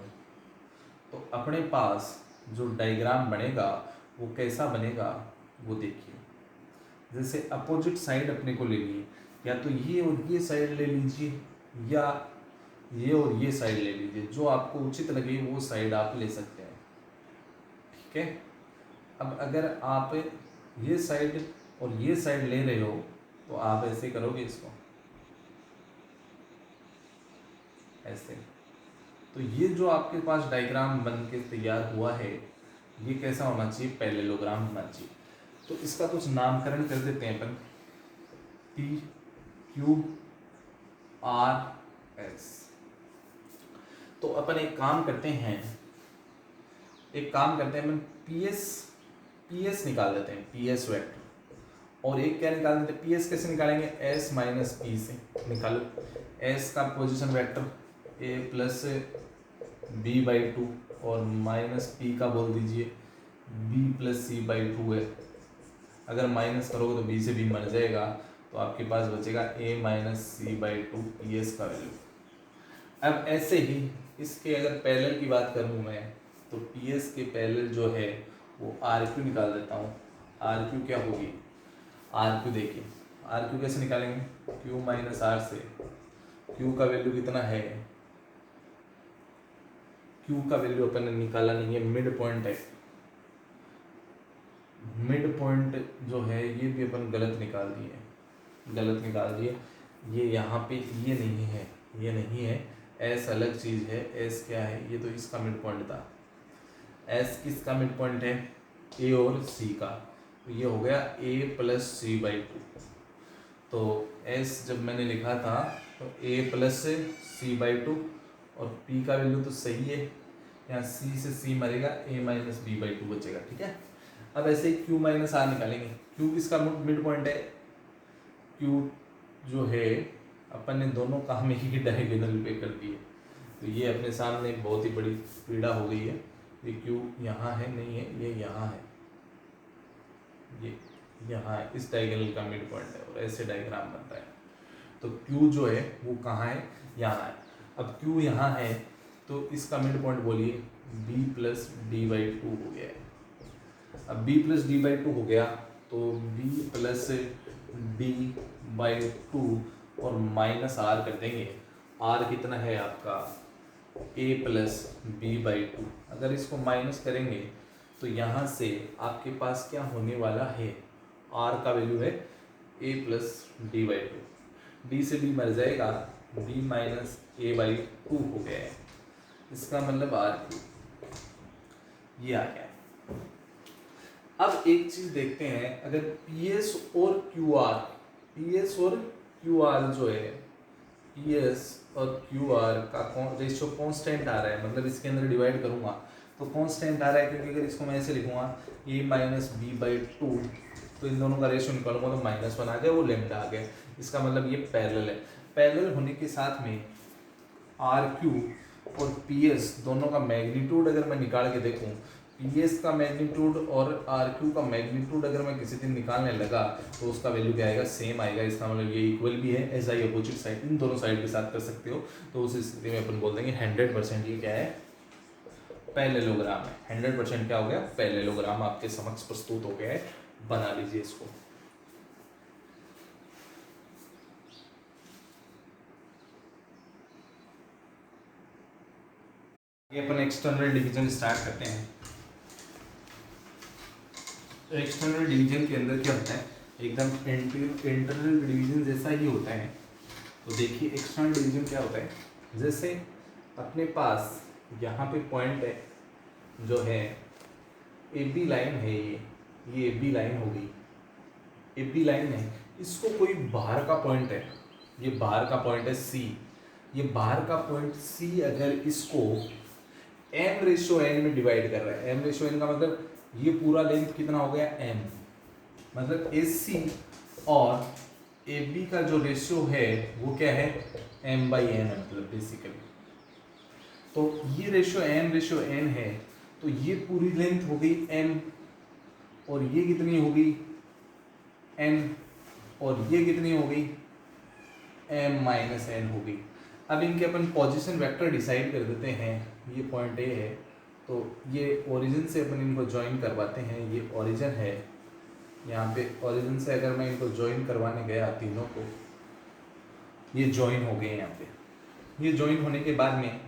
तो अपने पास जो डायग्राम बनेगा वो कैसा बनेगा वो देखिए। जैसे अपोजिट साइड अपने को ले ली, या तो ये और ये साइड ले लीजिए, या ये और ये साइड ले लीजिए, जो आपको उचित लगे वो साइड आप ले सकते हैं, ठीक है। अब अगर आप ये साइड और ये साइड ले रहे हो तो आप ऐसे करोगे, इसको ऐसे। तो ये जो आपके पास डायग्राम बन के तैयार हुआ है ये कैसा होना चाहिए, पैरेललोग्राम होना चाहिए। तो इसका कुछ नामकरण कर देते हैं अपन, पी क्यू आर एस। तो अपन एक काम करते हैं अपन पीएस निकाल देते हैं, पीएस वेक्टर। और एक क्या निकाल देते हैं, पीएस कैसे निकालेंगे, एस माइनस पी से निकालो। एस का position vector A plus B by 2 और माइनस पी का बोल दीजिए बी प्लस सी बाई 2 है। अगर माइनस करोगे तो बी से बी मर जाएगा, तो आपके पास बचेगा A minus C by 2 P S का वैल्यू। अब ऐसे ही इसके अगर पैरेलल की बात करूँ मैं, तो पी एस के पैरेलल जो है वो आर क्यू निकाल देता हूँ। आर क्यू क्या होगी, आर क्यू देखिए, आर क्यू कैसे निकालेंगे, क्यू माइनस आर से। क्यू का वैल्यू कितना है, क्यू का वैल्यू अपन ने निकाला नहीं है, मिड पॉइंट है। मिड पॉइंट जो है ये भी अपन गलत निकाल दिए। ये यहाँ पे ये नहीं है, एस अलग चीज़ है। एस क्या है, ये तो इसका मिड पॉइंट था। एस किसका मिड पॉइंट है, ए और सी का। तो ये हो गया ए प्लस सी बाई 2। तो एस जब मैंने लिखा था तो ए प्लस सी बाई 2, और पी का वैल्यू तो सही है, यहाँ सी से सी मरेगा, ए माइनस बी बाई 2 बचेगा, ठीक है। अब ऐसे क्यू माइनस आर निकालेंगे। क्यू किसका मिड पॉइंट है, क्यू जो है अपन ने दोनों काम एक ही डायगोनल पे कर दिए। तो ये अपने सामने एक बहुत ही बड़ी पीड़ा हो गई है। ये क्यू यहाँ है नहीं है, ये यहाँ है, ये यहाँ इस डायगोनल का मिड पॉइंट है और ऐसे डायग्राम बन रहा है। तो Q जो है वो कहाँ है, यहाँ है। अब Q यहाँ है तो इसका मिड पॉइंट बोलिए B प्लस D/2 हो गया है। अब B प्लस D/2 हो गया तो B प्लस D/2 और माइनस R कर देंगे। R कितना है आपका A प्लस B/2। अगर इसको माइनस करेंगे तो यहाँ से आपके पास क्या होने वाला है, R का वैल्यू है A प्लस D/2। D से D मर जाएगा, D माइनस A/2 हो गया है। इसका मतलब R3 ये आ गया है। अब एक चीज देखते हैं, अगर PS और QR जो है, PS और QR का रेशियो कांस्टेंट आ रहा है, मतलब इसके अंदर डिवाइड करूंगा तो कांस्टेंट आ रहा है, क्योंकि अगर इसको मैं ऐसे लिखूंगा A माइनस B/2 तो इन दोनों का रेशियो निकालूंगा तो -1 आ गया, वो लेमडा आ गया। इसका मतलब ये पैरेलल है। पैरेलल होने के साथ में RQ और PS दोनों का मैग्नीट्यूड अगर मैं निकाल के देखूं, PS का मैग्नीट्यूड और RQ का मैग्नीट्यूड अगर मैं किसी दिन निकालने लगा तो उसका वैल्यू क्या आएगा, सेम आएगा। इसका मतलब ये इक्वल भी है, एज आई अपोजिट साइड, इन दोनों साइड के साथ कर सकते हो। तो उस स्थिति में अपन बोल देंगे 100% ये क्या है, पैरेललोग्राम है। 100% क्या हो गया, पैरेललोग्राम आपके समक्ष प्रस्तुत हो गया है। बना लीजिए इसको। ये अपन एक्सटर्नल डिवीजन स्टार्ट करते हैं। एक्सटर्नल डिवीजन के अंदर क्या होता है, एकदम इंटरनल डिवीजन जैसा ही होता है। तो देखिए एक्सटर्नल डिवीजन क्या होता है, जैसे अपने पास यहाँ पे पॉइंट है जो है AB लाइन है, ये AB लाइन होगी। AB लाइन है, इसको कोई बाहर का पॉइंट है, ये बाहर का पॉइंट है C। ये बाहर का पॉइंट C अगर इसको m/n में डिवाइड कर रहा है, m/n का मतलब ये पूरा लेंथ कितना हो गया, m, मतलब AC और AB का जो रेशियो है वो क्या है, m/n है, मतलब बेसिकली। तो ये रेशियो m/n है, तो ये पूरी लेंथ हो गई m, और ये कितनी हो गई n, और ये कितनी हो गई m-n हो गई। अब इनके अपन पोजीशन वेक्टर डिसाइड कर देते हैं। ये पॉइंट A है तो ये ओरिजिन से अपन इनको ज्वाइन करवाते हैं। ये ओरिजिन है, यहाँ पे ओरिजिन से अगर मैं इनको ज्वाइन करवाने गया तीनों को, ये ज्वाइन हो गए। यहाँ पे ये ज्वाइन होने के बाद में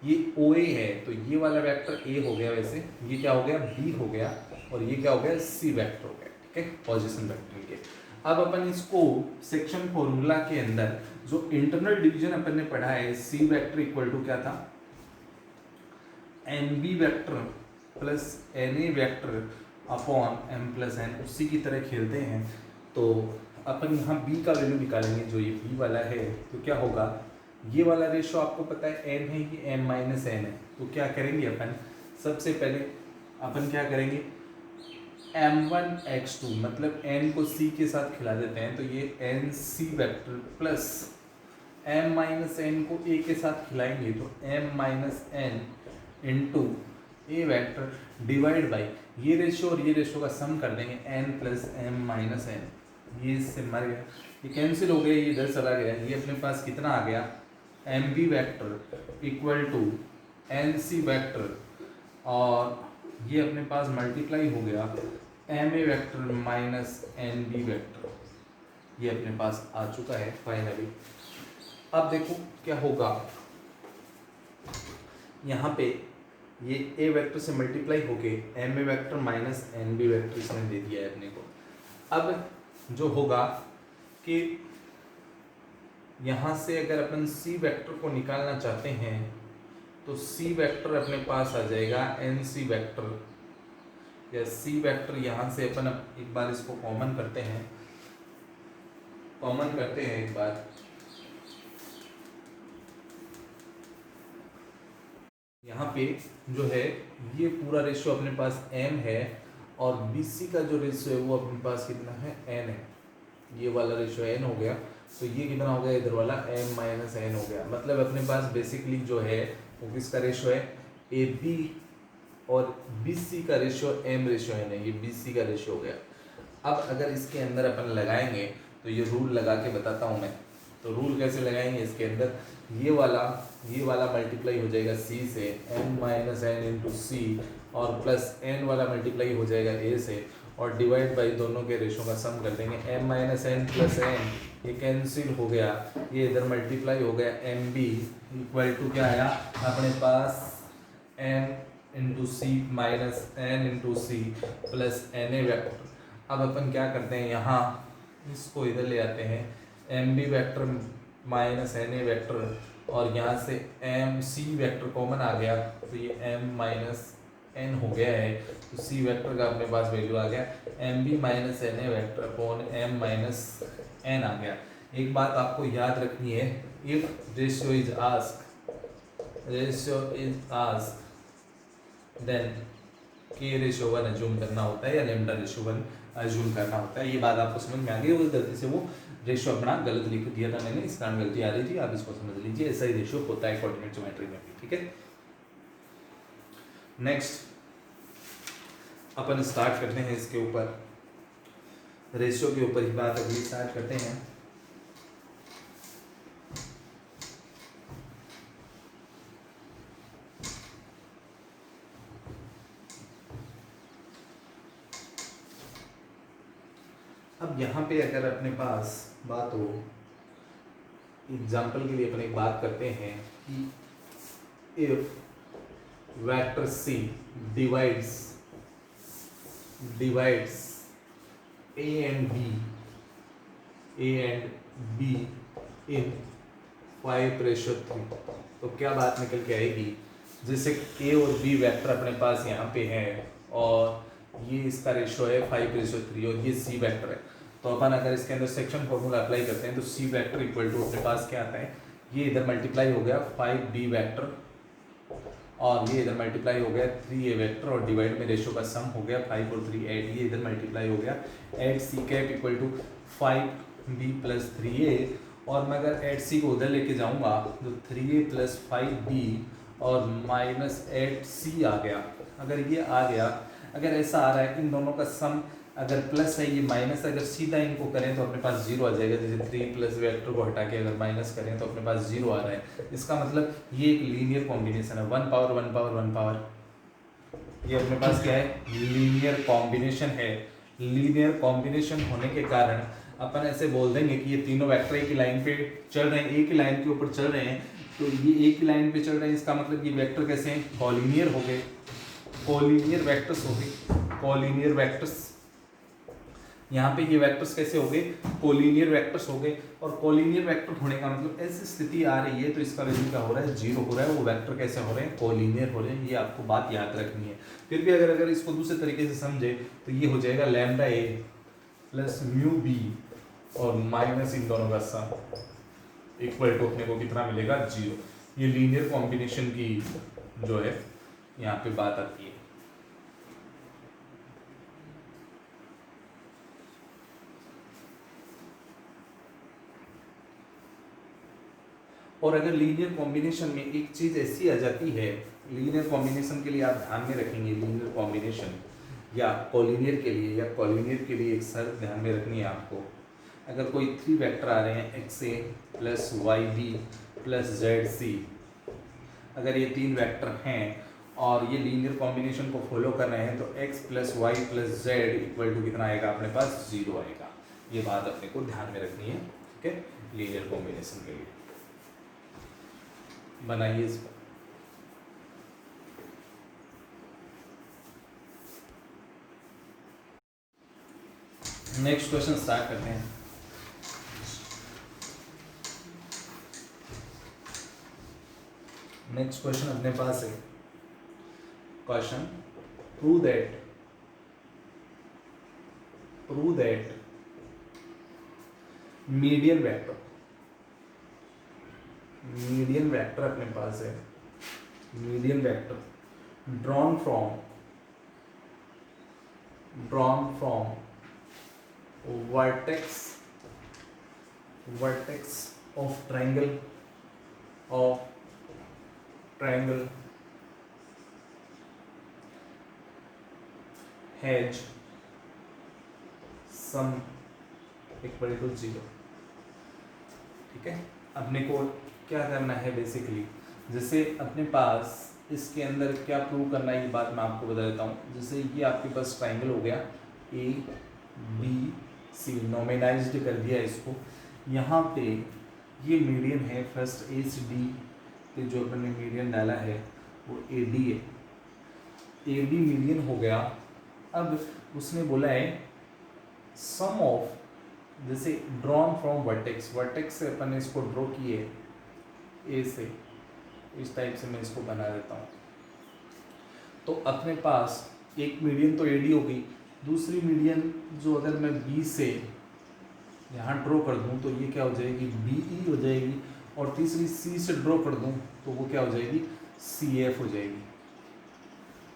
ये OA है, तो ये वाला वेक्टर A हो गया, वैसे ये क्या हो गया, B हो गया, और ये क्या हो गया, C वेक्टर हो गया। ठीक है, पोजीशन वेक्टर के। अब अपन इसको सेक्शन फॉर्मूला के अंदर जो इंटरनल डिवीजन अपन ने पढ़ा है, C वेक्टर इक्वल टू क्या था, NB vector plus NA vector upon M plus N, उसी की तरह खेलते हैं। तो अपन यहाँ B का वैल्यू निकालेंगे, जो ये B वाला है, तो क्या होगा, ये वाला रेशियो आपको पता है n है कि m-n है। तो क्या करेंगे अपन, सबसे पहले अपन क्या करेंगे, m1x2 मतलब n को c के साथ खिला देते हैं, तो ये nc वेक्टर प्लस m-n को a के साथ खिलाएंगे तो m-n into a vector divide by ये रेशियो और ये रेशियो का सम कर देंगे n प्लस m-n। ये इससे मर गया, ये कैंसिल हो गया, ये इधर चला गया। ये अपने पास कितना आ गया, MB vector equal to NC vector, और ये अपने पास मल्टीप्लाई हो गया MA vector minus NB vector. ये अपने पास आ चुका है फाइनली। अब देखो क्या होगा, यहाँ पे ये A वेक्टर से मल्टीप्लाई होके MA vector minus NB vector इसने दे दिया है अपने को। अब जो होगा कि यहाँ से अगर अपन C वेक्टर को निकालना चाहते हैं तो C वेक्टर अपने पास आ जाएगा NC वेक्टर, या C वेक्टर यहाँ से अपन एक बार इसको कॉमन करते हैं, एक बार। यहाँ पे जो है ये पूरा रेशियो अपने पास M है, और BC का जो रेशियो है वो अपने पास कितना है, N है। ये वाला रेशियो N हो गया, तो ये कितना हो गया, इधर वाला m-n हो गया। मतलब अपने पास बेसिकली जो है वो किसका रेशियो है, AB और BC का रेशियो m/n है, ये BC का रेशियो हो गया। अब अगर इसके अंदर अपन लगाएंगे तो ये रूल लगा के बताता हूँ मैं। तो रूल कैसे लगाएंगे इसके अंदर, ये वाला मल्टीप्लाई हो जाएगा c से n माइनस एन इंटू सी, और प्लस n वाला मल्टीप्लाई हो जाएगा a से, और डिवाइड बाई दोनों के रेशो का सम कर देंगे। m minus N plus N ये कैंसिल हो गया, ये इधर मल्टीप्लाई हो गया, एम बी इक्वल टू क्या आया अपने पास m into C minus N into C plus N A vector. अब अपन क्या करते हैं, यहाँ इसको इधर ले आते हैं, M B vector minus N A vector, और यहाँ से एम सी वैक्टर कॉमन आ गया, तो ये एम माइनस एन हो गया है, तो सी वेक्टर का अपने पास वैल्यू आ गया M B minus N A vector upon M minus N आ गया। एक बात आपको याद रखनी है, if ratio is ask then K ratio 1 assume करना होता है या लेमडा रेशियो 1 अज्यूम करना होता है। ये बात आपको समझ में आ गई होगी, गलती से वो रेशियो अपना गलत लिख दिया था मैंने, इस कारण गलती आ रही थी, आप इसको समझ लीजिए, ऐसा ही रेशियो होता है कोऑर्डिनेट ज्योमेट्री में भी, ठीक है। नेक्स्ट अपन स्टार्ट करते हैं इसके ऊपर, रेशियो के ऊपर ही बात अगली स्टार्ट करते हैं। अब यहाँ पे अगर अपने पास बात हो, एग्जाम्पल के लिए अपन एक बात करते हैं कि if vector C divides A and B in 5:3, तो क्या बात निकल के आएगी, जैसे ए और बी वेक्टर अपने पास यहाँ पे है और ये इसका रेशियो है 5:3 और ये सी वेक्टर है, तो अपन अगर इसके अंदर सेक्शन फॉर्मूला अप्लाई करते हैं तो सी वेक्टर इक्वल टू अपने पास क्या आता है, ये इधर मल्टीप्लाई हो गया 5b वेक्टर और ये इधर मल्टीप्लाई हो गया 3a वेक्टर और डिवाइड में रेशियो का सम हो गया 5 और 3 8, ये इधर मल्टीप्लाई हो गया 8c cap equal to 5b plus 3a, और मैं अगर 8c को उधर लेके जाऊंगा तो 3a प्लस 5b और माइनस 8c आ गया। अगर ये आ गया, अगर ऐसा आ रहा है इन दोनों का सम अगर प्लस है ये माइनस, अगर सीधा इनको करें तो अपने पास जीरो आ जाएगा, जैसे 3 प्लस वेक्टर को हटा के अगर माइनस करें तो अपने पास जीरो आ रहा है। इसका मतलब ये एक लीनियर कॉम्बिनेशन है, 1 पावर 1 पावर 1 पावर, ये अपने पास क्या है, लीनियर कॉम्बिनेशन है। लीनियर कॉम्बिनेशन होने के कारण अपन ऐसे बोल देंगे कि ये तीनों वेक्टर एक ही लाइन पे चल रहे हैं, एक ही लाइन के ऊपर चल रहे हैं, तो ये एक ही लाइन पे चल रहे हैं, इसका मतलब ये वेक्टर कैसे हैं, कॉलिनियर हो गए, कॉलिनियर वेक्टर्स हो गए, कॉलिनियर वेक्टर्स। यहाँ पे ये वेक्टर्स कैसे हो गए, कोलिनियर वेक्टर्स हो गए, और कोलिनियर वेक्टर होने का मतलब ऐसी स्थिति आ रही है तो इसका वैल्यू क्या हो रहा है, जीरो हो रहा है, वो वेक्टर कैसे हो रहे हैं, कोलिनियर हो रहे हैं, ये आपको बात याद रखनी है। फिर भी अगर इसको दूसरे तरीके से समझे तो ये हो जाएगा लैम्डा ए प्लस म्यू बी और माइनस इन दोनों का सम इक्वल टू अपने को कितना मिलेगा, जीरो। ये लीनियर कॉम्बिनेशन की जो है यहाँ पे बात आती है। और अगर लीनियर कॉम्बिनेशन में एक चीज ऐसी आ जाती है, लीनियर कॉम्बिनेशन के लिए आप ध्यान में रखेंगे, लीनियर कॉम्बिनेशन या कॉलिनियर के लिए, या कॉलिनियर के लिए एक शर्त ध्यान में रखनी है आपको, अगर कोई 3 वेक्टर आ रहे हैं X A plus Y B plus Z C, अगर ये 3 वेक्टर हैं और ये लीनियर कॉम्बिनेशन को फॉलो कर रहे हैं तो x plus y plus z equal to कितना आएगा, अपने पास जीरो आएगा। ये बात अपने को ध्यान में रखनी है, ठीक है, लीनियर कॉम्बिनेशन के लिए बनाइए इसको। नेक्स्ट क्वेश्चन स्टार्ट करते हैं। नेक्स्ट क्वेश्चन अपने पास है, question prove that median vector अपने पास है, median vector drawn from vertex of triangle has sum equal to 0। ठीक है, अपने को क्या करना है बेसिकली, जैसे अपने पास इसके अंदर क्या प्रूव करना है ये बात मैं आपको बता देता हूँ। जैसे ये आपके पास ट्राइंगल हो गया ए बी सी, नॉर्मलाइज्ड कर दिया इसको। यहाँ पे ये मीडियन है, फर्स्ट ए सी डी पे जो अपन ने मीडियन डाला है वो ए डी है, ए डी मीडियन हो गया। अब उसने बोला है सम ऑफ, जैसे ड्रॉन फ्रॉम वर्टेक्स, वर्टेक्स से अपन ने इसको ड्रॉ किए ए से, इस टाइप से मैं इसको बना देता हूँ। तो अपने पास एक मीडियन तो एडी हो गई, दूसरी मीडियन जो अगर मैं बी से यहाँ ड्रॉ कर दूँ तो ये क्या हो जाएगी, बी ई हो जाएगी, और तीसरी सी से ड्रॉ कर दूँ तो वो क्या हो जाएगी, सी एफ हो जाएगी,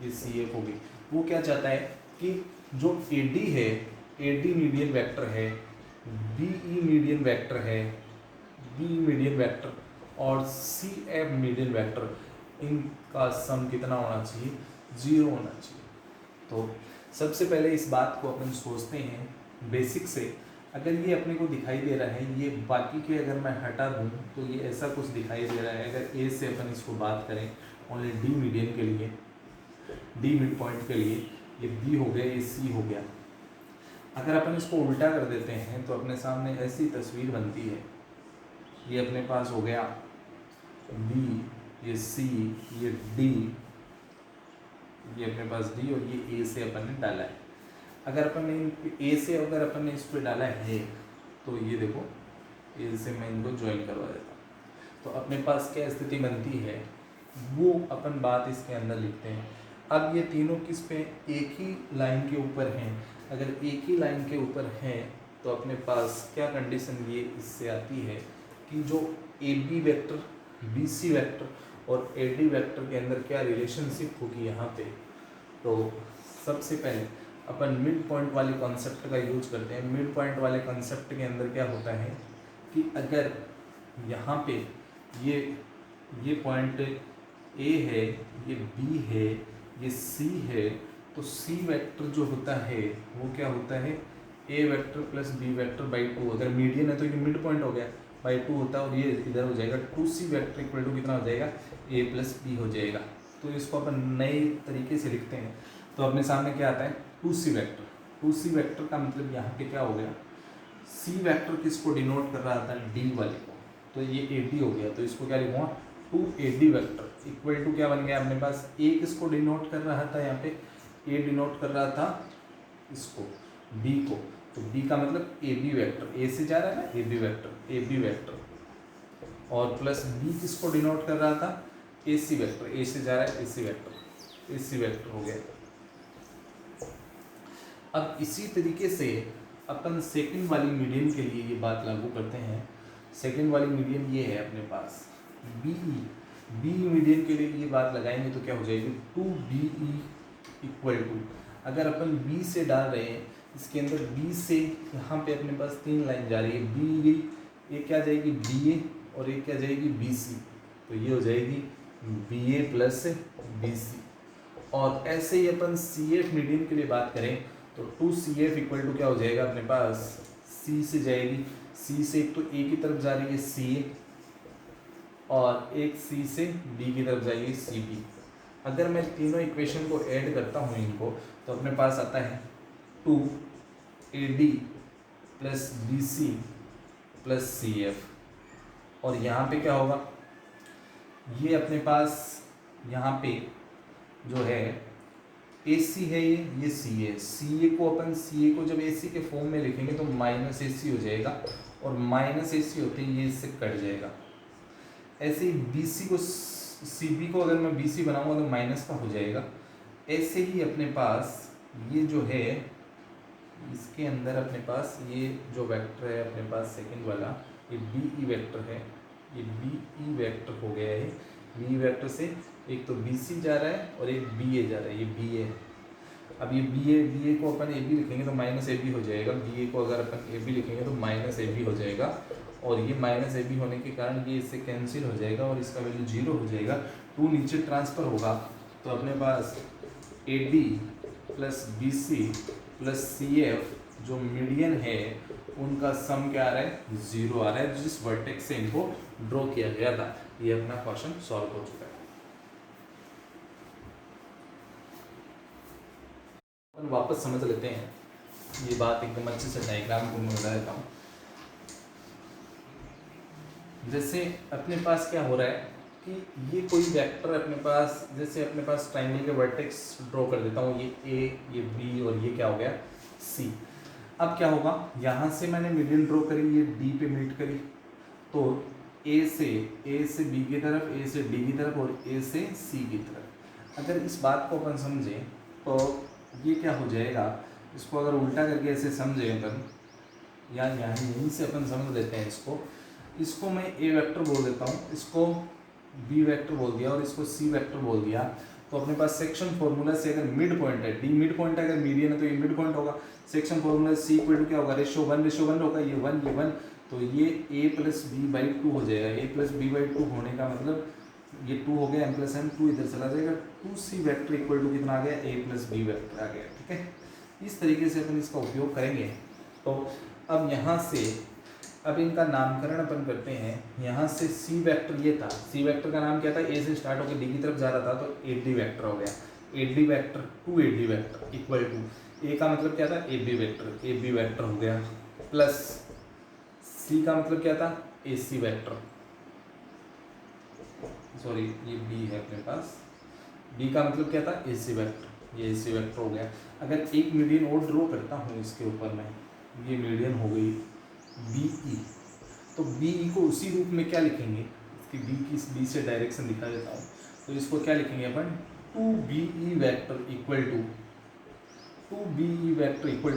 ये सी एफ होगी। वो क्या चाहता है कि जो ए डी है, ए डी मीडियन वेक्टर है, बी ई मीडियन वेक्टर है, बी मीडियन वेक्टर और सी एफ मीडियन वेक्टर, इनका सम कितना होना चाहिए, 0 होना चाहिए। तो सबसे पहले इस बात को अपन सोचते हैं बेसिक से। अगर ये अपने को दिखाई दे रहा है, ये बाकी के अगर मैं हटा दूँ तो ये ऐसा कुछ दिखाई दे रहा है। अगर ए से अपन इसको बात करें ओनली डी मीडियन के लिए, डी मिड पॉइंट के लिए, ये बी हो गया, ये सी हो गया। अगर अपन इसको उल्टा कर देते हैं तो अपने सामने ऐसी तस्वीर बनती है, ये अपने पास हो गया बी, ये सी, ये डी, ये अपने पास डी, और ये ए से अपन ने डाला है। अगर अपन ने ए से अगर अपन ने इस पर डाला है तो ये देखो, ए से मैं इनको ज्वाइन करवा देता हूँ। तो अपने पास क्या स्थिति बनती है वो अपन बात इसके अंदर लिखते हैं। अब ये तीनों किस पे, एक ही लाइन के ऊपर हैं। अगर एक ही लाइन के ऊपर हैं तो अपने पास क्या कंडीशन ये इससे आती है कि जो A B vector, B C vector और ए डी वेक्टर के अंदर क्या रिलेशनशिप होगी यहाँ पे। तो सबसे पहले अपन मिड पॉइंट वाले कॉन्सेप्ट का यूज करते हैं। मिड पॉइंट वाले कॉन्सेप्ट के अंदर क्या होता है कि अगर यहाँ पे ये पॉइंट ए है, ये बी है, ये सी है, तो सी वेक्टर जो होता है वो क्या होता है, A vector plus B vector by 2। अगर मीडियन है तो ये मिड पॉइंट हो गया, बाई 2 होता है, और ये इधर हो जाएगा 2c वेक्टर इक्वल टू कितना हो जाएगा, a प्लस बी हो जाएगा। तो इसको अपन नए तरीके से लिखते हैं तो अपने सामने क्या आता है, 2c वेक्टर। 2c वेक्टर का मतलब यहाँ पे क्या हो गया, c वेक्टर किसको डिनोट कर रहा था, d वाले को, तो ये ad हो गया। तो इसको क्या लिखूँगा, 2ad वेक्टर इक्वल टू क्या बन गया अपने पास, a किसको डिनोट कर रहा था, यहाँ पे a डिनोट कर रहा था इसको, b को, तो b का मतलब ए बी वेक्टर, a से जा रहा है ना, ए बी वेक्टर, और प्लस b किसको डिनोट कर रहा था, ए सी वेक्टर, a से जा रहा है ए सी वेक्टर हो गया। अब इसी तरीके से अपन सेकंड वाली मीडियन के लिए ये बात लागू करते हैं। सेकंड वाली मीडियन ये है अपने पास बी मीडियन के लिए ये बात लगाएंगे तो क्या हो जाएगी, 2BE इक्वल टू, अगर अपन b से डाल रहे हैं इसके अंदर b से, यहाँ पे अपने पास 3 लाइन जा रही है, b गई, एक क्या जाएगी BA और एक क्या जाएगी BC, तो ये हो जाएगी BA प्लस BC। और ऐसे ही अपन CF मीडियन के लिए बात करें तो 2CF इक्वल टू क्या हो जाएगा अपने पास, C से जाएगी, C से एक तो A की तरफ जा रही है CA और एक C से B की तरफ जाएगी CB। अगर मैं तीनों इक्वेशन को ऐड करता हूँ इनको तो अपने पास आता है 2AD plus BC plus CF। और यहाँ पे क्या होगा, ये अपने पास यहाँ पे जो है AC है, ये CA, CA को अपन CA को जब AC के फॉर्म में लिखेंगे तो माइनस AC हो जाएगा, और माइनस AC होते ही ये इससे कट जाएगा। ऐसे ही BC को, CB को अगर मैं BC बनाऊंगा तो माइनस का हो जाएगा। ऐसे ही अपने पास ये जो है इसके अंदर अपने पास ये जो वेक्टर है अपने पास सेकंड वाला, ये BE वेक्टर है, ये BE वेक्टर हो गया है। BE वेक्टर से एक तो BC जा रहा है और एक BA जा रहा है, ये BA है। अब ये BA को अपन AB लिखेंगे तो माइनस AB हो जाएगा, BA को अगर अपन AB लिखेंगे तो माइनस AB हो जाएगा, और ये माइनस AB होने के कारण ये इससे कैंसिल हो जाएगा और इसका वैल्यू 0 हो जाएगा। 2 नीचे ट्रांसफ़र होगा तो अपने पास AD plus BC plus CF जो मीडियन है उनका सम क्या आ रहा है, 0 आ रहा है, जिस वर्टेक्स से इनको ड्रॉ किया गया था। ये अपना क्वेश्चन सॉल्व हो चुका है। अपन वापस समझ लेते हैं ये बात एकदम अच्छे से, डायग्राम को मैं बता देता हूँ। जैसे अपने पास क्या हो रहा है कि ये कोई वेक्टर अपने पास, जैसे अपने पास ट्राइंगल के वर्टेक्स ड्रॉ कर देता हूँ, ये ए, ये बी और ये क्या हो गया सी। अब क्या होगा, यहाँ से मैंने मीडियन ड्रॉ करी, ये डी पे मीट करी, तो ए से बी की तरफ, ए से डी की तरफ और ए से सी की तरफ। अगर इस बात को अपन समझें तो ये क्या हो जाएगा, इसको अगर उल्टा करके ऐसे समझें अपन, या यहीं से अपन समझ लेते हैं इसको मैं ए वेक्टर बोल देता हूँ, इसको बी वेक्टर बोल दिया और इसको सी वेक्टर बोल दिया। तो अपने पास सेक्शन फॉर्मूला से अगर मिड पॉइंट है, डी मिड पॉइंट है, अगर मीडियन है तो ये मिड पॉइंट होगा। Section formula C equal to क्या होगा, रेशियो 1 होगा, ये 1, तो ये a प्लस बी बाई 2 हो जाएगा। a प्लस बी बाई 2 होने का मतलब ये 2 हो गया, m प्लस m 2 इधर चला जाएगा, 2c वेक्टर इक्वल टू कितना आ गया, a प्लस बी वेक्टर आ गया। ठीक है, इस तरीके से अपन इसका उपयोग करेंगे। तो अब यहाँ से अब इनका नामकरण अपन करते हैं। यहाँ से सी वेक्टर ये था, सी वेक्टर का नाम क्या था, ए से स्टार्ट होकर डी की तरफ जा रहा था, तो ए डी वेक्टर हो गया। A D vector two A D vector equal to, A का मतलब क्या था, A B vector, A B vector हो गया, प्लस सी का मतलब क्या था, ए सी वेक्टर, सॉरी ये बी है अपने पास, बी का मतलब क्या था, ए सी वेक्टर, ये ए सी वेक्टर हो गया। अगर एक मीडियन और ड्रॉ करता हूँ इसके ऊपर में, ये मीडियन हो गई बी ई, तो बी ई को उसी रूप में क्या लिखेंगे, इसकी बी से डायरेक्शन दिखा देता हूँ, तो इसको क्या लिखेंगे अपन, two B E vector equal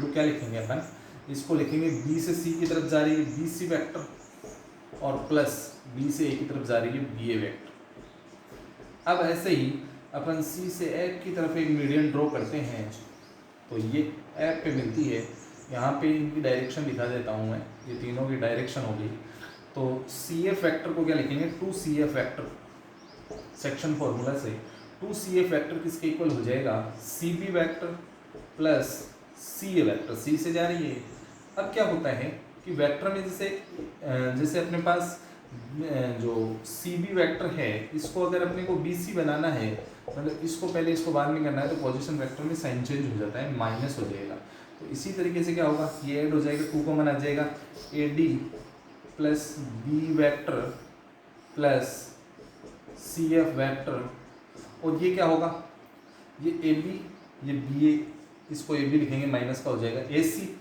to क्या लिखेंगे अपन, इसको लिखेंगे बी से सी की तरफ जा रही है बी सी वेक्टर, और प्लस बी से ए की तरफ जा रही है बी ए वेक्टर। अब ऐसे ही अपन सी से एफ की तरफ एक मीडियन ड्रॉ करते हैं, तो ये एफ पे मिलती है, यहाँ पे इनकी डायरेक्शन दिखा देता हूँ मैं, ये तीनों की डायरेक्शन होगी। तो सी एफ वेक्टर को क्या लिखेंगे, two C F vector, section formula से टू सी एफ वेक्टर किसके इक्वल हो जाएगा, C B vector plus C A vector, C से जा रही है। अब क्या होता है कि वेक्टर में जैसे अपने पास जो सी बी वेक्टर है, इसको अगर अपने को बी सी बनाना है, मतलब इसको पहले इसको बाद में करना है, तो पोजीशन वेक्टर में साइन चेंज हो जाता है, माइनस हो जाएगा। तो इसी तरीके से क्या होगा, ये ऐड हो जाएगा, 2 कॉमन आ जाएगा, A D plus B vector plus C F vector, और ये क्या होगा, ये ए बी, ये बी ए, इसको ए बी लिखेंगे, माइनस का हो जाएगा, ए सी,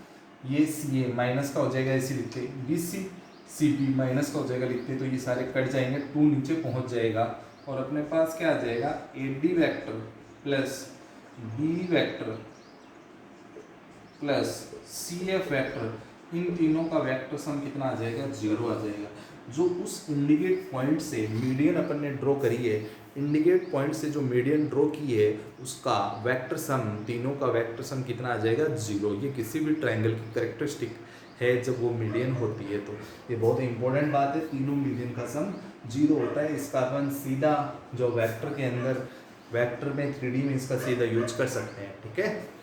ये सी ए माइनस का हो जाएगा, ऐसे लिखते, B C C B minus का हो जाएगा लिखते, तो ये सारे कट जाएंगे, 2 नीचे पहुंच जाएगा, और अपने पास क्या आ जाएगा, A D vector plus B vector plus C F vector, इन तीनों का वेक्टर सम कितना आ जाएगा, 0 आ जाएगा। जो उस इंडिकेट पॉइंट से मीडियन अपन ने ड्रॉ करी है, इंडिकेट पॉइंट से जो मीडियन ड्रॉ की है, उसका वेक्टर सम, तीनों का वेक्टर सम कितना आ जाएगा, 0। ये किसी भी ट्रायंगल की कैरेक्टरिस्टिक है जब वो मीडियन होती है, तो ये बहुत इंपॉर्टेंट बात है, तीनों मीडियन का सम 0 होता है। इसका अपन सीधा जो वेक्टर के अंदर, वेक्टर में 3D में इसका सीधा यूज कर सकते हैं। ठीक है,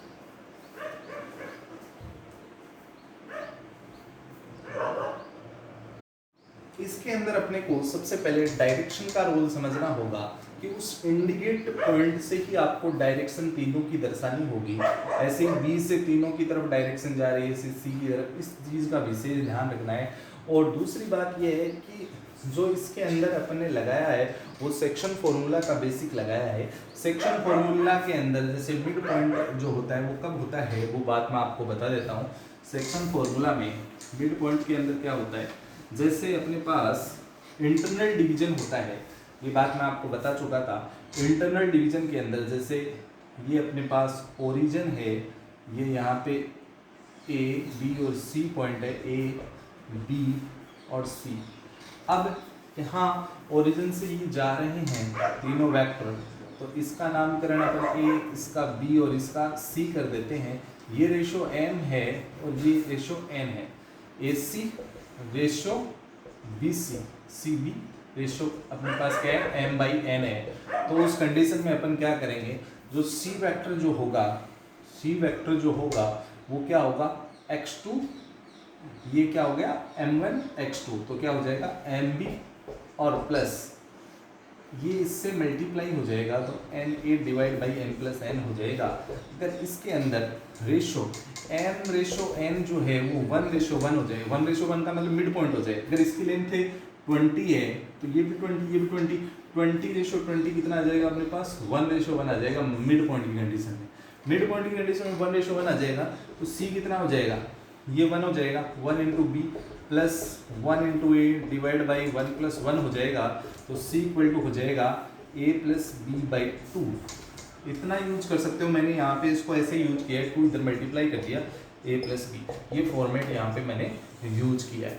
इसके अंदर अपने को सबसे पहले डायरेक्शन का रोल समझना होगा कि उस इंडिकेट पॉइंट से ही आपको डायरेक्शन तीनों की दर्शानी होगी। ऐसे ही बी से तीनों की तरफ डायरेक्शन जा रही है, सी की तरफ, इस चीज़ का विशेष ध्यान रखना है। और दूसरी बात यह है कि जो इसके अंदर अपन ने लगाया है वो सेक्शन फॉर्मूला का बेसिक लगाया है। सेक्शन फॉर्मूला के अंदर जैसे मिड पॉइंट जो होता है वो कब होता है, वो बात मैं आपको बता देता हूँ। सेक्शन फॉर्मूला में मिड पॉइंट के अंदर क्या होता है, जैसे अपने पास इंटरनल डिवीजन होता है, ये बात मैं आपको बता चुका था। इंटरनल डिवीजन के अंदर जैसे ये अपने पास ओरिजिन है, ये यहाँ पे ए बी और सी पॉइंट है, ए बी और सी। अब यहाँ ओरिजिन से ये जा रहे हैं तीनों वेक्टर, तो इसका नामकरण अपन ए, इसका बी और इसका सी कर देते हैं। ये रेशो m है और ये रेशो n है। A C ratio B C, C B ratio अपने पास क्या है, m बाई n है। तो उस कंडीशन में अपन क्या करेंगे, जो सी वेक्टर जो होगा, सी वेक्टर जो होगा वो क्या होगा, x2, ये क्या हो गया m1 x2, तो क्या हो जाएगा mb और प्लस ये इससे मल्टीप्लाई हो जाएगा तो na divide by n plus n हो जाएगा। अगर इसके अंदर रेशो m/n जो है वो 1/1 हो जाएगा। 1/1 का मतलब मिड पॉइंट हो जाएगा। अगर इसकी लेंथ है 20 है तो ये भी 20, ये भी 20, 20/20 कितना आ जाएगा अपने पास 1/1 आ जाएगा मिड पॉइंट की कंडीशन में। मिड पॉइंट की कंडीशन में 1/1 आ जाएगा तो c कितना हो जाएगा, ये 1 हो जाएगा, 1 into B plus 1 into A divide by 1 plus 1 हो जाएगा, तो c इक्वल टू हो जाएगा a प्लस बी बाई 2। इतना यूज कर सकते हो। मैंने यहाँ पे इसको ऐसे यूज किया है, 2 इधर मल्टीप्लाई कर दिया a प्लस बी, ये फॉर्मेट यहाँ पे मैंने यूज किया है।